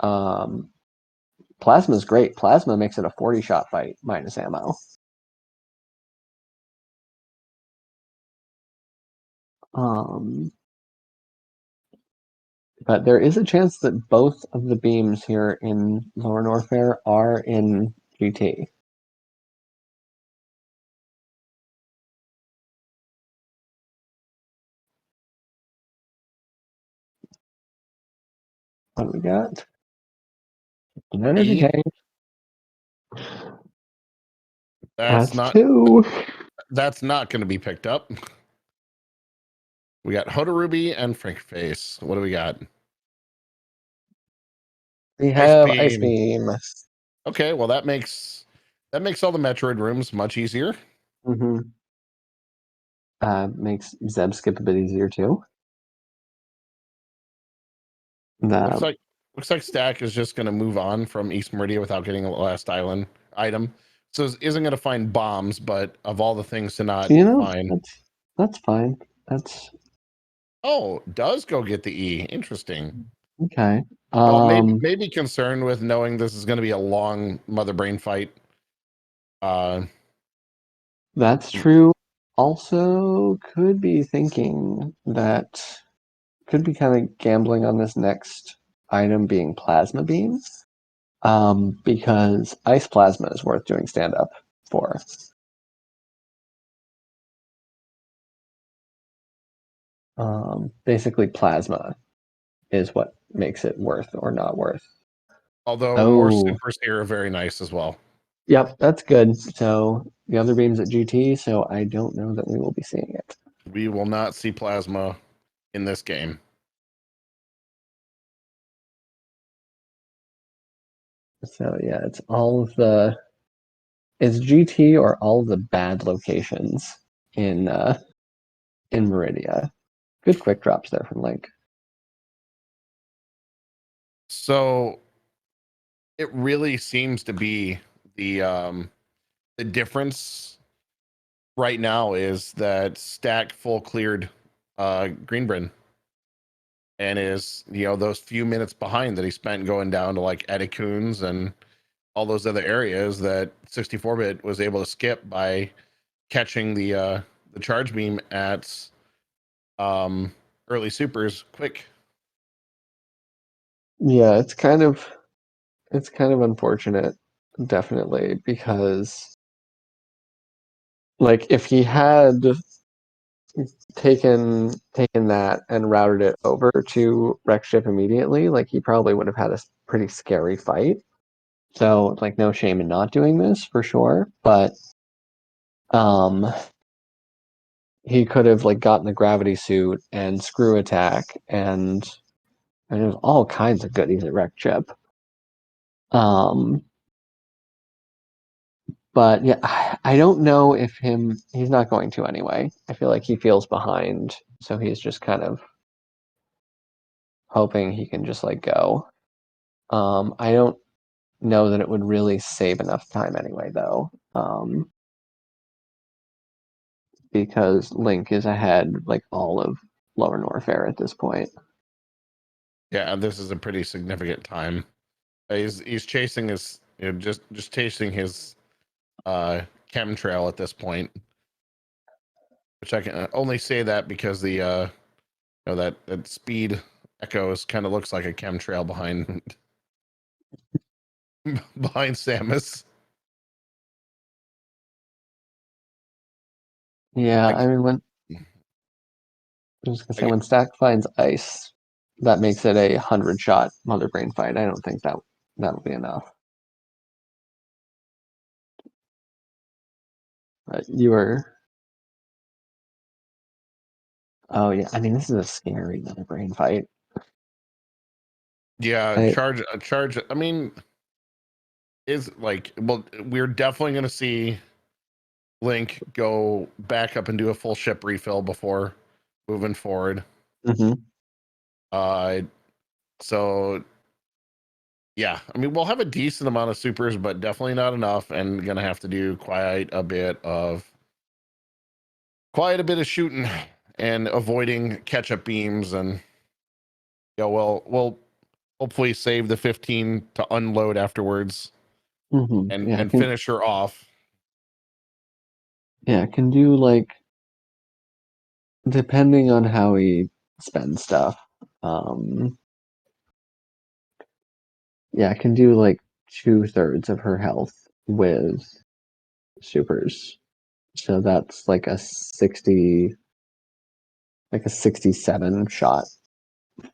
Plasma's great. Plasma makes it a 40 shot fight minus ammo. But there is a chance that both of the beams here in Lower Norfair are in GT. What do we got? An energy tank. That's not 2. That's not going to be picked up. We got Ruby and Frank Face. What do we got? We have Ice Beam. Okay, well that makes all the Metroid rooms much easier. Mm-hmm. Makes Zeb skip a bit easier too. Looks like Stack is just going to move on from East Meridia without getting the last island item. So isn't going to find bombs, but of all the things to not find, that's fine. That's does go get the E. Interesting. okay. Well, maybe concerned with knowing this is going to be a long mother brain fight. That's true. Also, could be thinking that could be kind of gambling on this next item being Plasma Beam. Because Ice Plasma is worth doing stand up for. Basically, Plasma is what makes it worth or not worth. Although more supers here are very nice as well. Yep, that's good. So the other beam's at GT, so I don't know that we will be seeing it. We will not see Plasma in this game. So yeah, it's all of the it's GT or all the bad locations in Meridia. Good quick drops there from Link. So it really seems to be the difference right now is that Stack full cleared Greenbryn and is those few minutes behind that he spent going down to like Eddie and all those other areas that 64-bit was able to skip by catching the charge beam at early supers quick. Yeah, it's kind of unfortunate, definitely, because like if he had taken that and routed it over to Wreck Ship immediately, like he probably would have had a pretty scary fight. So like no shame in not doing this for sure, but he could have like gotten the gravity suit and screw attack and there's all kinds of goodies at Wreck Chip. But yeah, I don't know if he's not going to anyway. I feel like he feels behind, so he's just kind of hoping he can just like go. I don't know that it would really save enough time anyway, though, because Link is ahead like all of Lower Norfair at this point. Yeah, this is a pretty significant time. He's chasing his, just chasing his chemtrail at this point, which I can only say that because the that speed echoes kind of looks like a chemtrail behind behind Samus. Yeah, Like, I mean when I was gonna say like when Stack finds ice, that makes it a 100-shot Mother Brain fight. I don't think that'll be enough. But you were oh yeah, I mean this is a scary Mother Brain fight. yeah, I charge. I mean, is like, well, we're definitely gonna see Link go back up and do a full ship refill before moving forward. mhm. Uh, so yeah, I mean, we'll have a decent amount of supers, but definitely not enough, and gonna have to do quite a bit of shooting and avoiding catch-up beams, and we'll hopefully save the 15 to unload afterwards Yeah, and finish her off. can do like depending on how he spends stuff. Um, yeah, can do like 2/3 of her health with supers. So that's like a 67 shot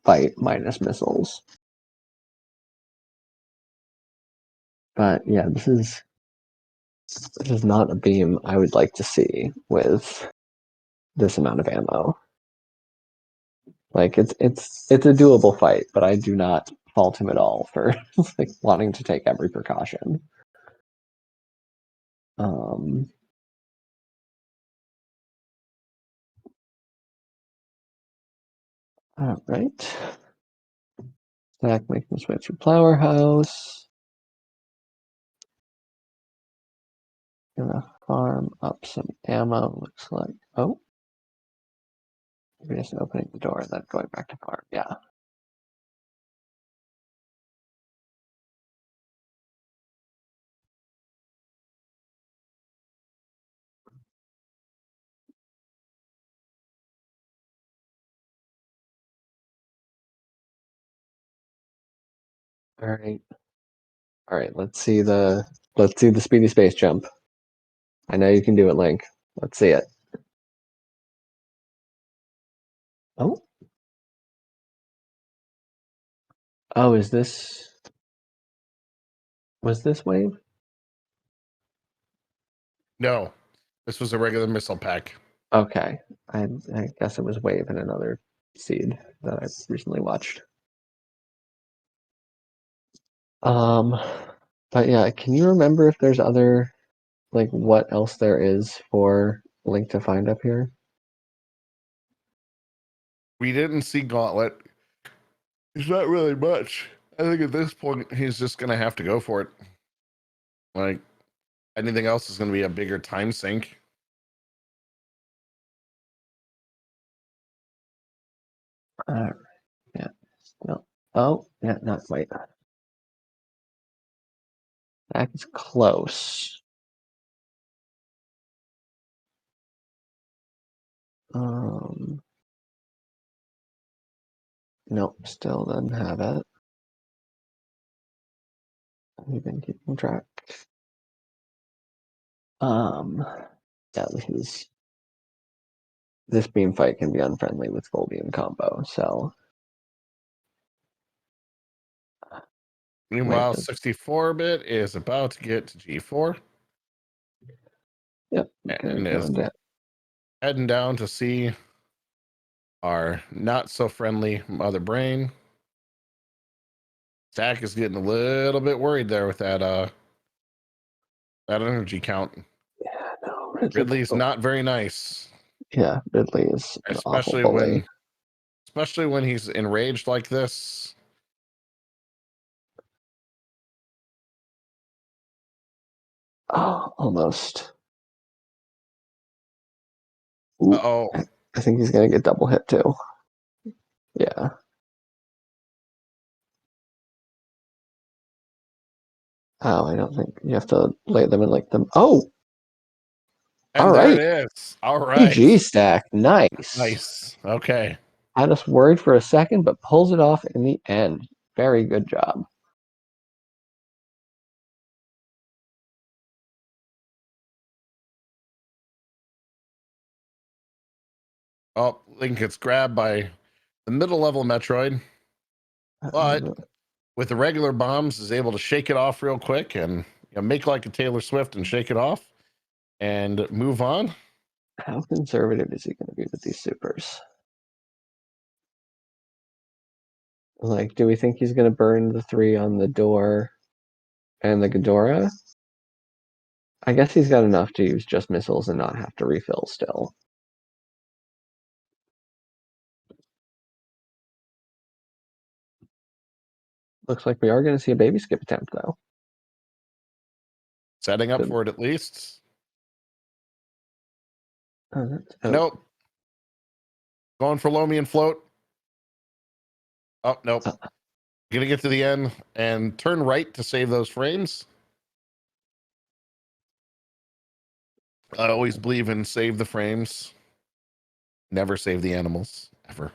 fight minus missiles. But yeah, this is not a beam I would like to see with this amount of ammo. Like it's a doable fight, but I do not fault him at all for like wanting to take every precaution. Um, all right. Stack making his way through Flower House. Gonna farm up some ammo, looks like. Oh, maybe just opening the door and then going back to farm. Yeah. All right. All right. Let's see the speedy space jump. I know you can do it, Link. Let's see it. Oh. Oh, was this wave? No, this was a regular missile pack. Okay. I guess it was wave in another seed that I recently watched. Um, but yeah, can you remember if there's other like what else there is for Link to find up here? We didn't see Gauntlet. It's not really much. I think at this point he's just gonna have to go for it. Like, anything else is gonna be a bigger time sink. Uh, yeah. No. Oh, yeah, not quite. That is close. Um, nope, still doesn't have it. We've been keeping track. Um, yeah, this beam fight can be unfriendly with full beam combo, so wait, Meanwhile, 64-bit is about to get to G4 yep, and is going down. heading down to see our not so friendly mother brain. Stack is getting a little bit worried there with that energy count. Yeah, no, Ridley's not very nice, yeah, Ridley is an awful especially bully. especially when he's enraged like this. Oh, almost. Ooh, Uh-oh. I think he's gonna get double hit too. Yeah. Oh, I don't think you have to lay them in like them. Oh, all And there it right. is. All right. PG stack. Nice. Nice. Okay. Had us worried for a second, but pulls it off in the end. Very good job. Oh, Link gets grabbed by the middle level Metroid, but with the regular bombs is able to shake it off real quick and make like a Taylor Swift and shake it off and move on. How conservative is he going to be with these supers? Like, do we think he's going to burn the 3 on the door and the Ghidorah? I guess he's got enough to use just missiles and not have to refill still. Looks like we are going to see a baby skip attempt, though. Setting up Good. for it at least. Oh. Nope. Going for Lomi and float. Oh, nope. Gonna get to the end and turn right to save those frames. I always believe in save the frames. Never save the animals, ever.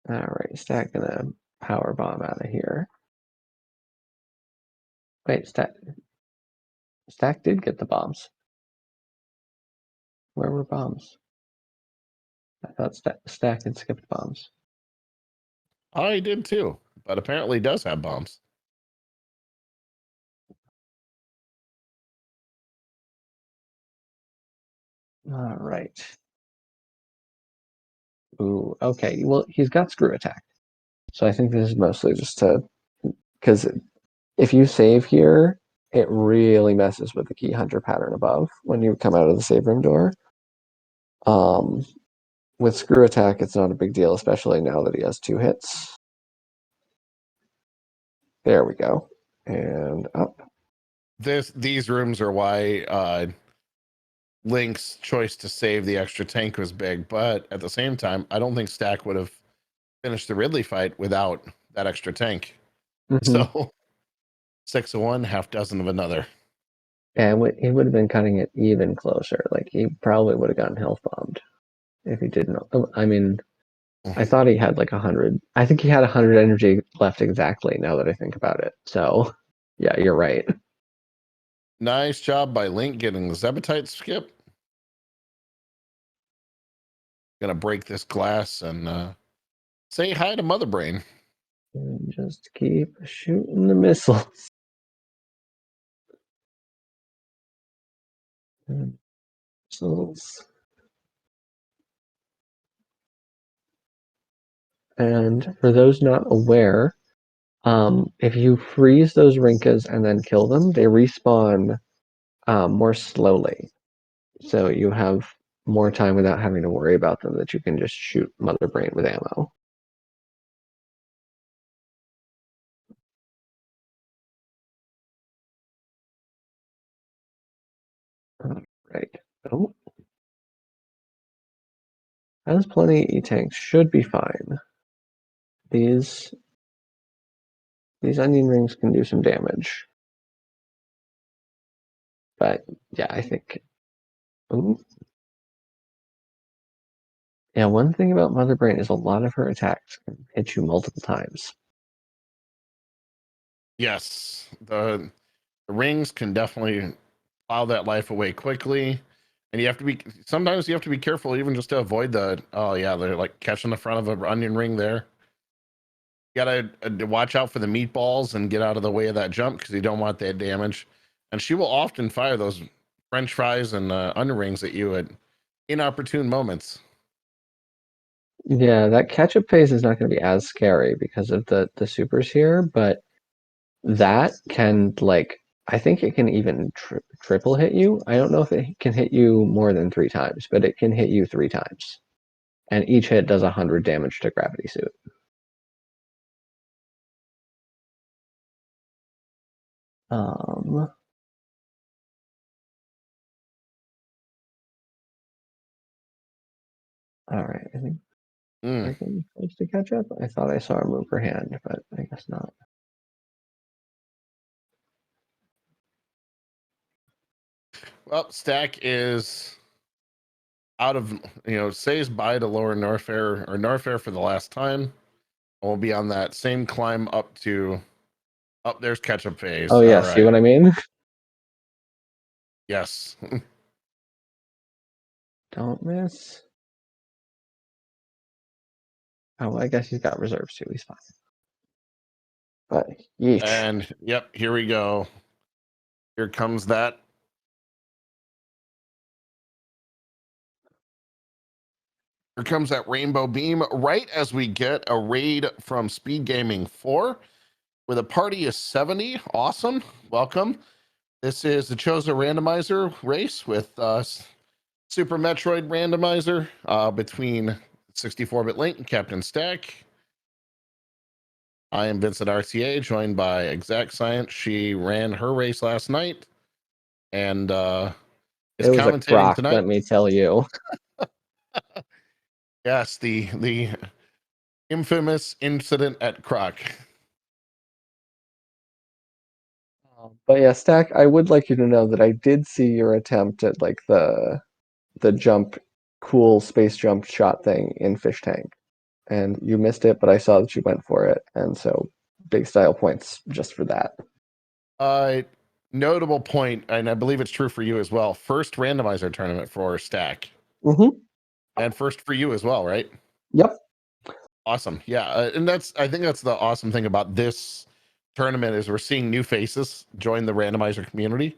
All right, Stack gonna power bomb out of here. Wait, Stack did get the bombs. Where were bombs? I thought Stack had skipped bombs. I did too, but apparently does have bombs. All right. Ooh, okay. Well, he's got screw attack. So I think this is mostly just to, because if you save here, it really messes with the key hunter pattern above when you come out of the save room door. With screw attack, it's not a big deal, especially now that he has 2 hits. There we go. And up. These rooms are why Link's choice to save the extra tank was big, but at the same time, I don't think Stack would have finished the Ridley fight without that extra tank. So 6 of one, half dozen of another. Yeah, he would have been cutting it even closer. Like, he probably would have gotten health bombed if he didn't. I mean, I thought he had like 100. I think he had 100 energy left exactly now that I think about it. So, yeah, you're right. Nice job by Link getting the Zebetite skip. Gonna break this glass and say hi to Mother Brain. And just keep shooting the missiles. Missiles. And for those not aware, if you freeze those Rinkas and then kill them, they respawn more slowly. So you have more time without having to worry about them, that you can just shoot Mother Brain with ammo. Right. Oh. Has plenty of E-tanks. Should be fine. These onion rings can do some damage. But yeah, I think. Ooh. Yeah, one thing about Mother Brain is a lot of her attacks can hit you multiple times. Yes, the rings can definitely plow that life away quickly. And you have to be, sometimes you have to be careful even just to avoid oh yeah, they're like catching the front of an onion ring there. You gotta watch out for the meatballs and get out of the way of that jump because you don't want that damage. And she will often fire those French fries and onion rings at you at inopportune moments. Yeah, that catch-up phase is not going to be as scary because of the supers here, but that can like I think it can even triple hit you. I don't know if it can hit you more than 3 times, but it can hit you 3 times. And each hit does 100 damage to Gravity Suit. All right, I think I can close to catch up. I thought I saw her move her hand, but I guess not. Well, Stack is out of, says bye to Lower Norfair or Norfair for the last time. We'll be on that same climb up to, there's catch up phase. Oh yeah, All see right. what I mean? Yes. Don't miss. Oh, well, I guess he's got reserves too. He's fine. But yeesh. And yep, here we go. Here comes that. Here comes that rainbow beam right as we get a raid from SpeedGaming 4 with a party of 70. Awesome. Welcome. This is the Choozo Randomizer race with Super Metroid Randomizer between 64-bit Link and CaptStack. I am Vincent RTA, joined by Exact Science. She ran her race last night and is It was a commentating crock, tonight. let me tell you. Yes, the infamous incident at Croc. But yeah, Stack, I would like you to know that I did see your attempt at like the jump, cool space jump shot thing in Fish Tank, and you missed it, but I saw that you went for it, and so big style points just for that. Notable point, and I believe it's true for you as well. First randomizer tournament for Stack, and first for you as well, right? Yep. Awesome. Yeah, and I think that's the awesome thing about this tournament is we're seeing new faces join the randomizer community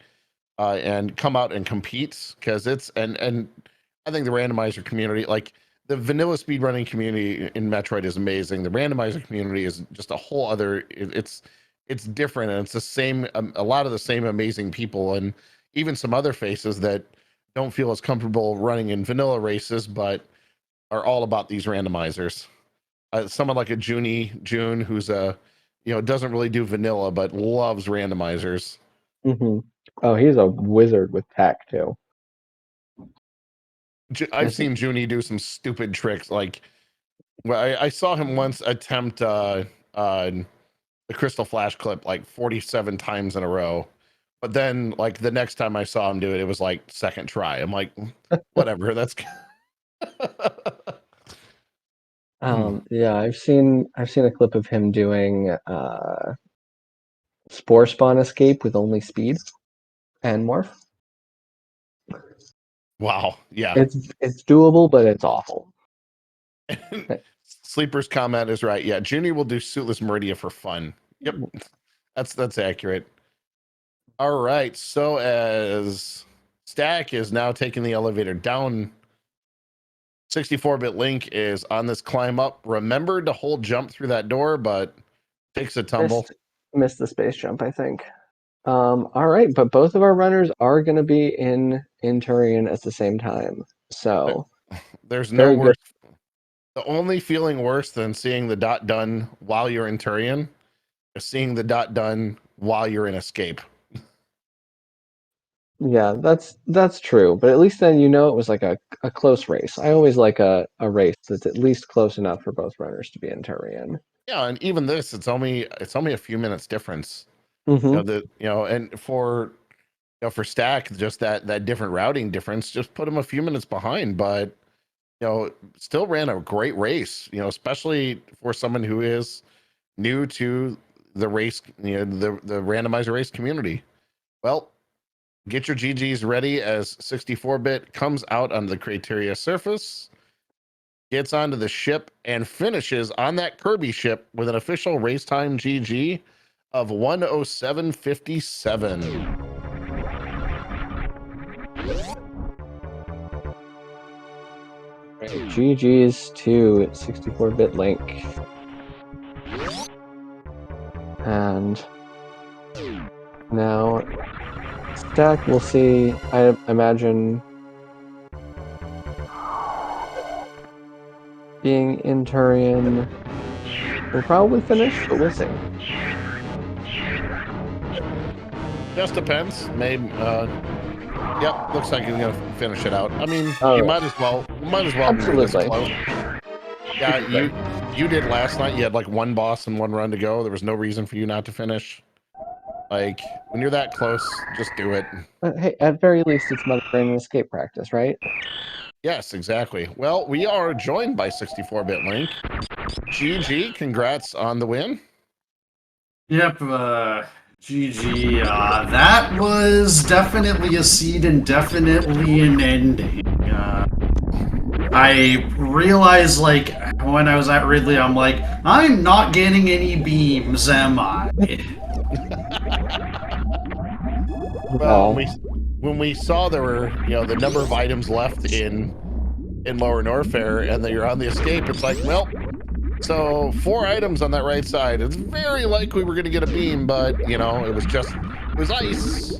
and come out and compete because it's and I think the randomizer community, like the vanilla speedrunning community in Metroid, is amazing. The randomizer community is just a whole other. It's different, and it's the same. A lot of the same amazing people, and even some other faces that don't feel as comfortable running in vanilla races, but are all about these randomizers. Someone like a June, who's doesn't really do vanilla, but loves randomizers. Oh, he's a wizard with tech too. I've seen Junie do some stupid tricks. Like, well, I saw him once attempt the Crystal Flash clip like 47 times in a row. But then, like, the next time I saw him do it, it was like second try. I'm like, whatever. That's. Yeah, I've seen a clip of him doing Spore Spawn escape with only speed and morph. Wow. Yeah. It's doable, but it's awful. Sleeper's comment is right. Yeah, Junie will do Suitless Meridia for fun. Yep. That's accurate. All right. So as Stack is now taking the elevator down, 64-bit Link is on this climb up. Remembered to hold jump through that door, but takes a tumble. Missed the space jump, I think. All right, but both of our runners are going to be in Turian at the same time. So there's no worse. The only feeling worse than seeing the dot done while you're in Turian is seeing the dot done while you're in Escape. Yeah, that's true. But at least then you know it was like a close race. I always like a race that's at least close enough for both runners to be in Turian. Yeah, and even this, it's only a few minutes difference. And for Stack, just that different routing difference just put him a few minutes behind, but still ran a great race, especially for someone who is new to the race, the randomizer race community. Well, get your GGs ready as 64-bit comes out on the Crateria surface, gets onto the ship, and finishes on that Kirby ship with an official race time GG of 107.57. Right, GG's to 64-bit Link. And now CaptStack, we'll see. I imagine being in Turian will probably finish, but we'll see. Just depends. Maybe. Yep. Looks like you're gonna finish it out. I mean, All you right. might as well. Might as well. When you're this Absolutely. close. Yeah, you did last night. You had like one boss and one run to go. There was no reason for you not to finish. Like when you're that close, just do it. Hey, at very least, it's Mother Brain and Escape practice, right? Yes, exactly. Well, we are joined by 64-bit Link. GG, congrats on the win. Yep, GG. That was definitely a seed and definitely an ending. I realized, like, when I was at Ridley, I'm like, I'm not getting any beams, am I? Well, when we saw there were, the number of items left in Lower Norfair and that you're on the escape, it's like, well, so 4 items on that right side. It's very likely we're gonna get a beam, but it was ice.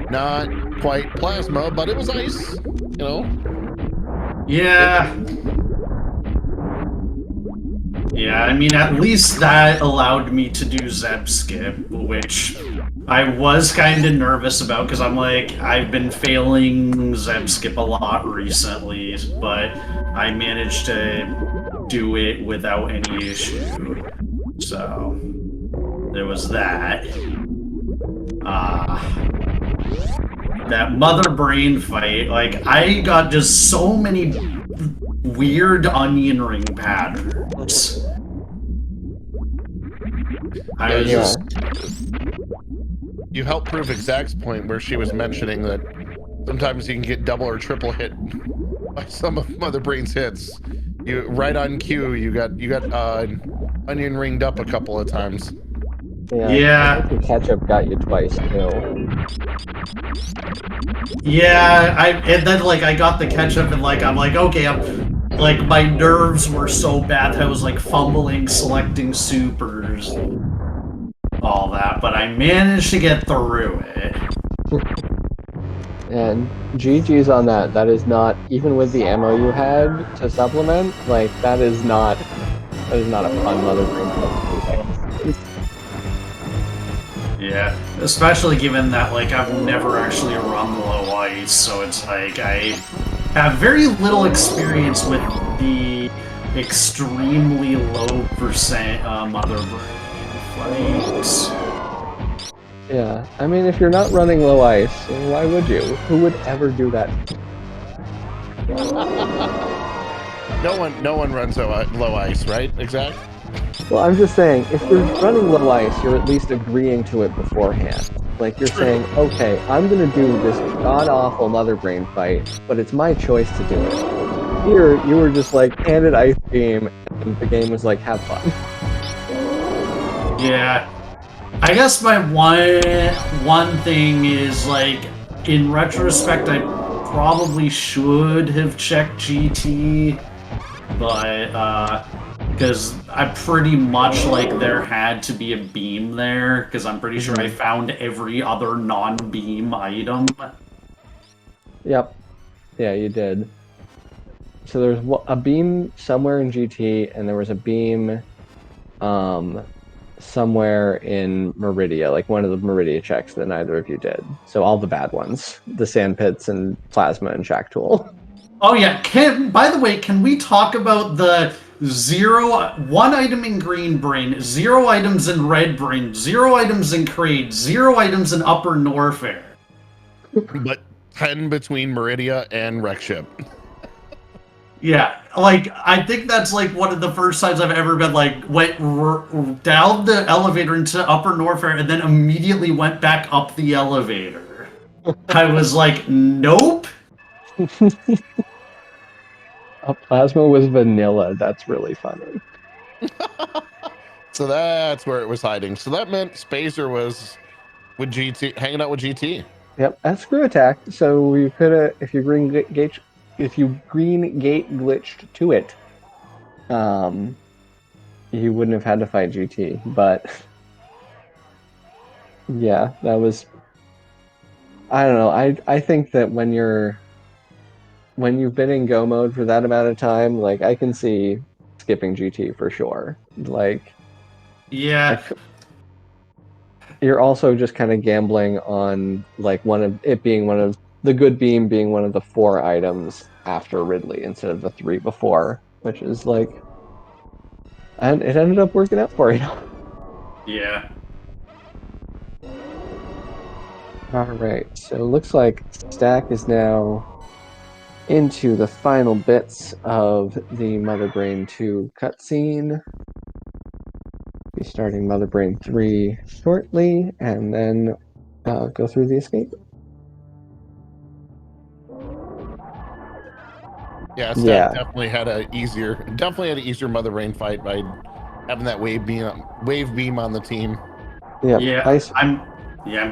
Not quite plasma, but it was ice, Yeah. Yeah, I mean, at least that allowed me to do Zeb Skip, which I was kind of nervous about because I'm like, I've been failing Zeb Skip a lot recently, but I managed to do it without any issue. So, there was that. That Mother Brain fight, like, I got just so many weird onion ring patterns. You helped prove Exact's point where she was mentioning that sometimes you can get double or triple hit by some of Mother Brain's hits. You right on cue, you got onion ringed up a couple of times. Yeah. I think the ketchup got you twice too. Yeah, and then like I got the ketchup and like I'm like, okay, like my nerves were so bad I was like fumbling selecting supers, all that, but I managed to get through it. And GG's on that. That is not, even with the ammo you had to supplement, like that is not a fun Mother Brain fight. Yeah, especially given that like I've never actually run low ice, so it's like I have very little experience with the extremely low percent Mother Brain fights. Yeah, I mean, if you're not running low ice, why would you? Who would ever do that? No one runs low ice, right? Exact. Well, I'm just saying, if you're running low ice, you're at least agreeing to it beforehand. Like, you're saying, okay, I'm gonna do this god-awful Mother Brain fight, but it's my choice to do it. Here, you were just like, handed Ice Beam, and the game was like, have fun. Yeah. I guess my one thing is, like, in retrospect, I probably should have checked GT, but, because I pretty much, like, there had to be a beam there, because I'm pretty sure I found every other non-beam item. Yep. Yeah, you did. So there's a beam somewhere in GT, and there was a beam somewhere in Meridia, like one of the Meridia checks that neither of you did. So all the bad ones, the sand pits and plasma and shack tool. Oh yeah, by the way, can we talk about the 1 item in green brain, 0 items in red brain, 0 items in Kraid, 0 items in upper Norfair? But 10 between Meridia and Wreck Ship. Yeah, like, I think that's, like, one of the first times I've ever been, like, went down the elevator into Upper Norfair and then immediately went back up the elevator. I was like, nope. Plasma was vanilla. That's really funny. So that's where it was hiding. So that meant Spacer was with GT, hanging out with GT. Yep, that's screw attack. So you could have, if you green gate glitched to it, you wouldn't have had to fight GT. But yeah, that was. I don't know. I think that when you've been in go mode for that amount of time, like I can see skipping GT for sure. Like I Yeah, f- you're also just kind of gambling on like one of it being one of the good beam being one of the 4 items after Ridley instead of the 3 before, which is like, and it ended up working out for you. yeah. All right, so it looks like Stack is now into the final bits of the Mother Brain 2 cutscene. Be starting Mother Brain 3 shortly, and then go through the escape. Yeah, Stack Yeah, definitely had an easier Mother Brain fight by having that wave beam on the team. yep. Yeah, Ice. I'm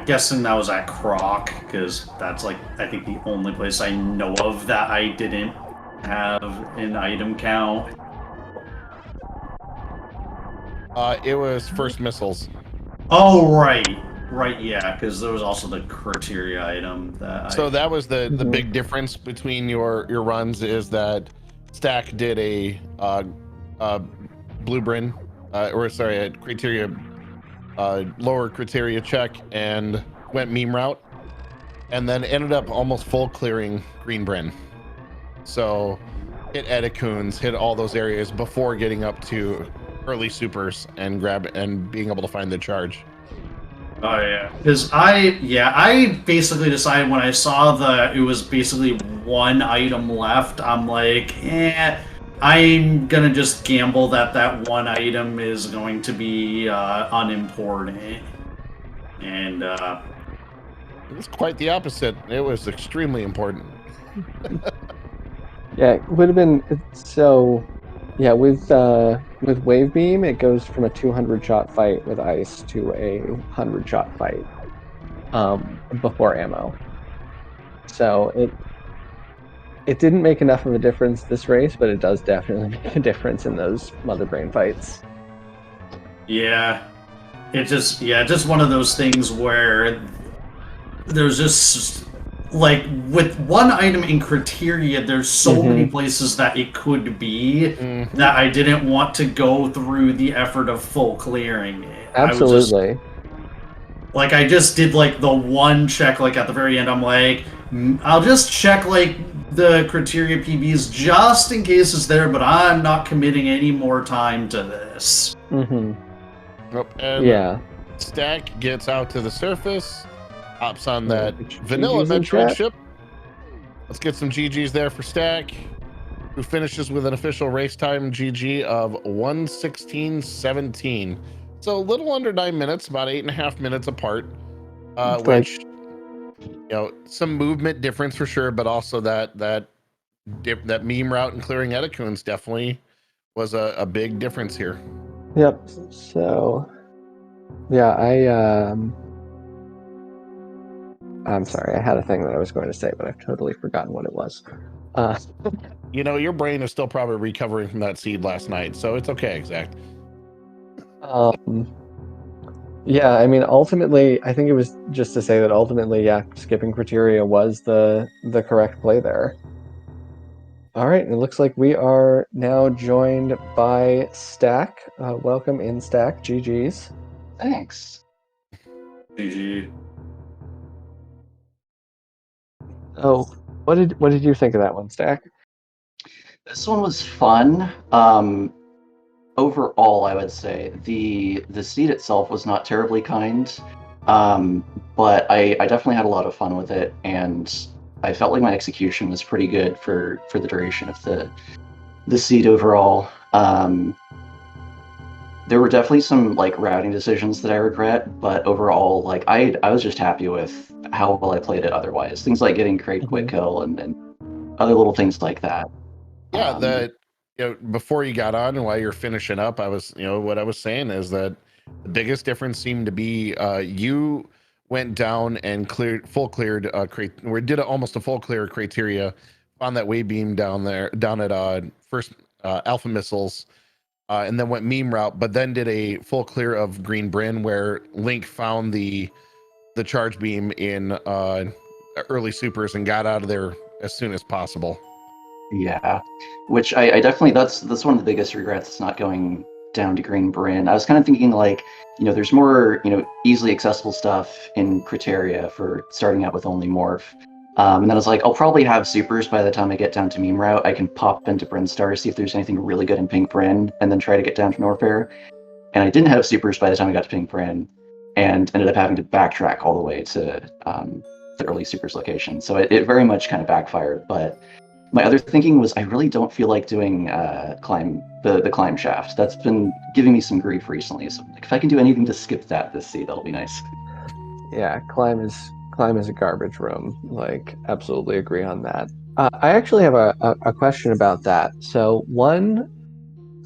guessing that was at Croc, because that's like I think the only place I know of that I didn't have an item count. It was first missiles. Oh right, yeah, because there was also the criteria item that So I. that was the Mhm. big difference between your runs is that Stack did a blue Brin, or sorry, a criteria lower criteria check and went meme route, and then ended up almost full clearing green Brin. So hit Edicoons, hit all those areas before getting up to early supers and being able to find the charge. Oh yeah, because I basically decided when I saw it was basically one item left. I'm like, I'm gonna just gamble that one item is going to be unimportant, and It was quite the opposite. It was extremely important. Yeah, it would have been so. Yeah, with Wave Beam, it goes from a 200 shot fight with ice to a 100 shot fight before ammo. So it didn't make enough of a difference this race, but it does definitely make a difference in those Mother Brain fights. yeah, just one of those things where there's just like with one item in criteria there's so many places that it could be Mhm. that I didn't want to go through the effort of full clearing it. I was just Absolutely. like I just did like the one check like at the very end. I'm like, I'll just check like the criteria PBs just in case it's there, but I'm not committing any more time to this. Hmm. And Yeah. Stack gets out to the surface, hops on that Which vanilla GG's in Metroid chat? ship. Let's get some GGs there for Stack, who finishes with an official race time GG of 1:16:17. So a little under 9 minutes, about 8.5 minutes apart. It's like, Which some movement difference for sure, but also that meme route and clearing Edicoons definitely was a big difference here. yep. So, yeah, I'm sorry, I had a thing that I was going to say, but I've totally forgotten what it was. Uh, Your brain is still probably recovering from that seed last night, so it's okay, exact. um, yeah, I mean, ultimately, I think it was just to say that ultimately, yeah, skipping criteria was the correct play there. All right, and it looks like we are now joined by Stack. Welcome in, Stack. GG's. Thanks. GG. Oh, what did you think of that one, Stack? This one was fun. Overall, I would say the seed itself was not terribly kind, but I definitely had a lot of fun with it, and I felt like my execution was pretty good for the duration of the seed overall. There were definitely some like routing decisions that I regret, but overall, like I was just happy with how well I played it. Otherwise, things like getting crate quick kill and other little things like that. Yeah, that before you got on and while you're finishing up, I was what I was saying is that the biggest difference seemed to be you went down and cleared or did almost a full clear criteria on that wave beam down at first alpha missiles, and then went meme route, but then did a full clear of green Brin where Link found the charge beam in early supers and got out of there as soon as possible. Yeah, which I definitely that's one of the biggest regrets. It's not going down to Green Bryn. I was kind of thinking like, there's more easily accessible stuff in Criteria for starting out with only Morph. And then I was like, I'll probably have supers by the time I get down to Meme Route. I can pop into Brinstar, see if there's anything really good in Pink Bryn, and then try to get down to Norfair. And I didn't have supers by the time I got to Pink Bryn, and ended up having to backtrack all the way to the early supers location. So it very much kind of backfired, but my other thinking was I really don't feel like doing the climb shaft. That's been giving me some grief recently. So like, if I can do anything to skip that this seed, that'll be nice. Yeah, climb is a garbage room. Like, absolutely agree on that. I actually have a question about that. So one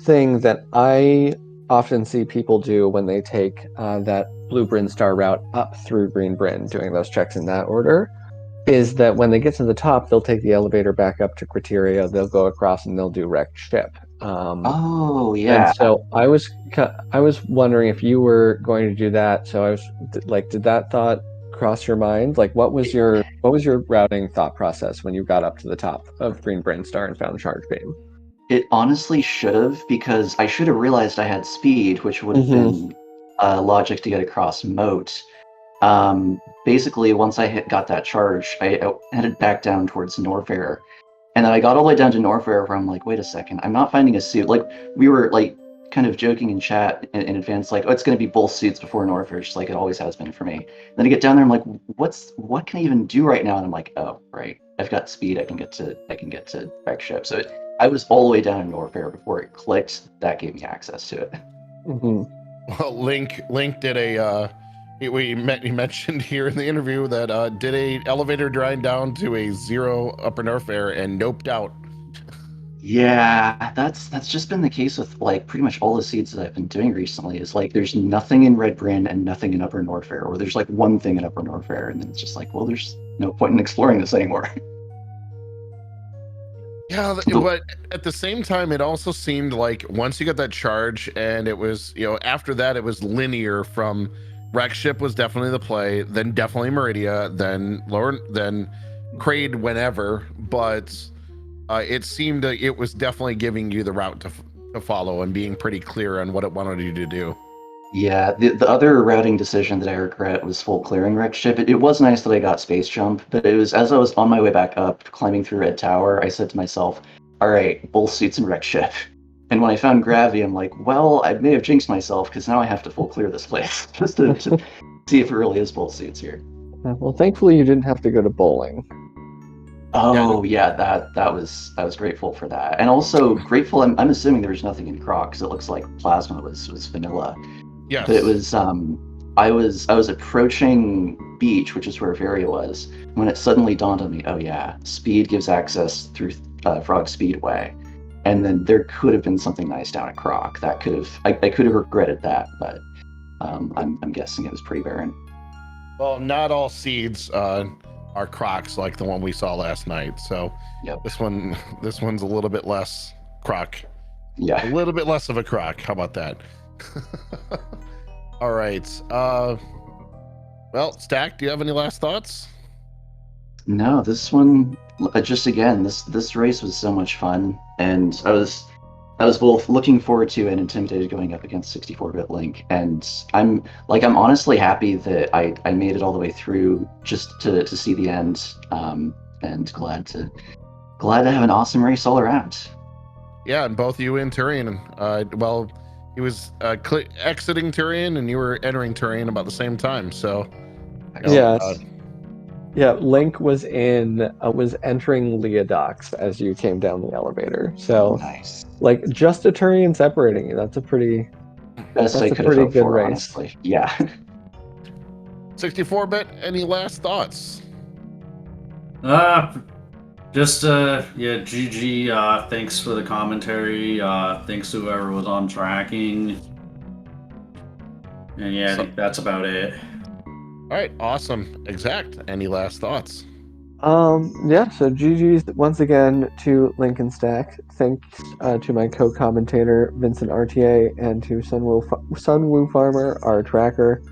thing that I often see people do when they take that blue Bryn Star route up through Green Bryn, doing those checks in that order, is that when they get to the top, they'll take the elevator back up to Criteria, they'll go across and they'll do wrecked ship. Oh yeah. And so I was wondering if you were going to do that. So I was like, did that thought cross your mind? Like, what was your routing thought process when you got up to the top of Green Bryn Star and found Charge Beam? It honestly should have, because I should have realized I had speed, which would have been logic to get across Moat. Basically, once I got that charge, I headed back down towards Norfair. And then I got all the way down to Norfair where I'm like, wait a second, I'm not finding a suit. Like, we were like kind of joking in chat in advance, like, oh, it's going to be both suits before Norfair, just like it always has been for me. And then I get down there, I'm like, what can I even do right now? And I'm like, oh, right, I've got speed. I can get to Wreck Ship. So I was all the way down in Norfair before it clicked. That gave me access to it. Mm-hmm. Well, Link did a. He mentioned here in the interview that did a elevator grind down to a 0 upper Norfair and noped out. Yeah, that's just been the case with like pretty much all the seeds that I've been doing recently. Is like there's nothing in Red Bryn and nothing in Upper Norfair, or there's like one thing in Upper Norfair, and then it's just like, well, there's no point in exploring this anymore. Yeah, but at the same time, it also seemed like once you got that charge, and it was after that it was linear from Wreck Ship was definitely the play, then definitely Meridia, then Kraid whenever, but it seemed it was definitely giving you the route to follow and being pretty clear on what it wanted you to do. Yeah, the other routing decision that I regret was full clearing Wreck Ship. It was nice that I got Space Jump, but it was as I was on my way back up, climbing through Red Tower, I said to myself, all right, both suits and Wreck Ship. And when I found Gravity, I'm like, well, I may have jinxed myself because now I have to full clear this place just to see if it really is both suits here. Well, thankfully you didn't have to go to bowling. Oh yeah, I was grateful for that, and also grateful. I'm assuming there was nothing in Croc because it looks like Plasma was vanilla. Yes. But it was I was approaching Beach, which is where Varia was, when it suddenly dawned on me, oh yeah, speed gives access through Frog Speedway. And then there could have been something nice down at Croc. That could have I could have regretted that, but I'm guessing it was pretty barren. Well, not all seeds are Crocs like the one we saw last night. So yep. This one's a little bit less Croc. Yeah. A little bit less of a Croc. How about that? All right. Well, Stack, do you have any last thoughts? No, this one just again, this race was so much fun, and I was both looking forward to and intimidated going up against 64-bit Link, and I'm honestly happy that I made it all the way through just to see the end, and glad to have an awesome race all around. Yeah, and both you and Turian. Well, he was exiting Turian, and you were entering Turian about the same time. So, yes. Yeah, Link was entering Leodox as you came down the elevator. So nice. Like just a Turian separating you. That's a pretty best I could have hoped for, honestly. Yeah. 64-bit, any last thoughts? Just GG, thanks for the commentary. Thanks to whoever was on tracking. And yeah, I think that's about it. All right, awesome. Exact. Any last thoughts? Yeah, so GG's once again to Lincoln Stack. Thanks to my co-commentator Vincent RTA and to Sunwoo Farmer, our tracker.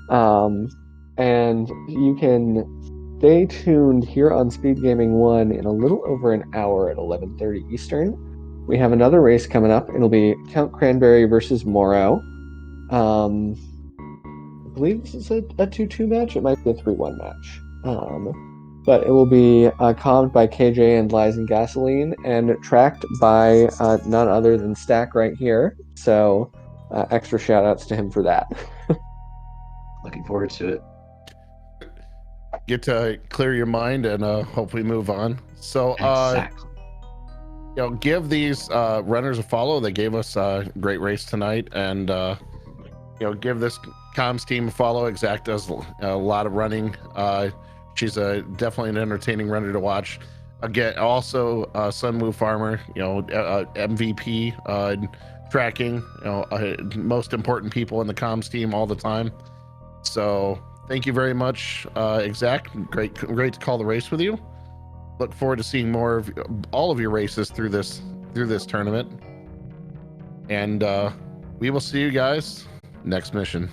And you can stay tuned here on Speed Gaming 1 in a little over an hour at 11:30 Eastern. We have another race coming up. It'll be Count Cranberry versus Morrow. I believe this is a 2-2 match. It might be a 3-1 match. But it will be calmed by KJ and Lies and Gasoline and tracked by none other than Stack right here. So extra shout outs to him for that. Looking forward to it. Get to clear your mind and hopefully move on. So Exactly. Give these runners a follow. They gave us a great race tonight, and give this comms team a follow. Exact does a lot of running. She's definitely an entertaining runner to watch. Again, also Sunwoo Farmer, MVP tracking, most important people in the comms team all the time. So thank you very much, Exact. Great to call the race with you. Look forward to seeing more of all of your races through this tournament. And we will see you guys next mission.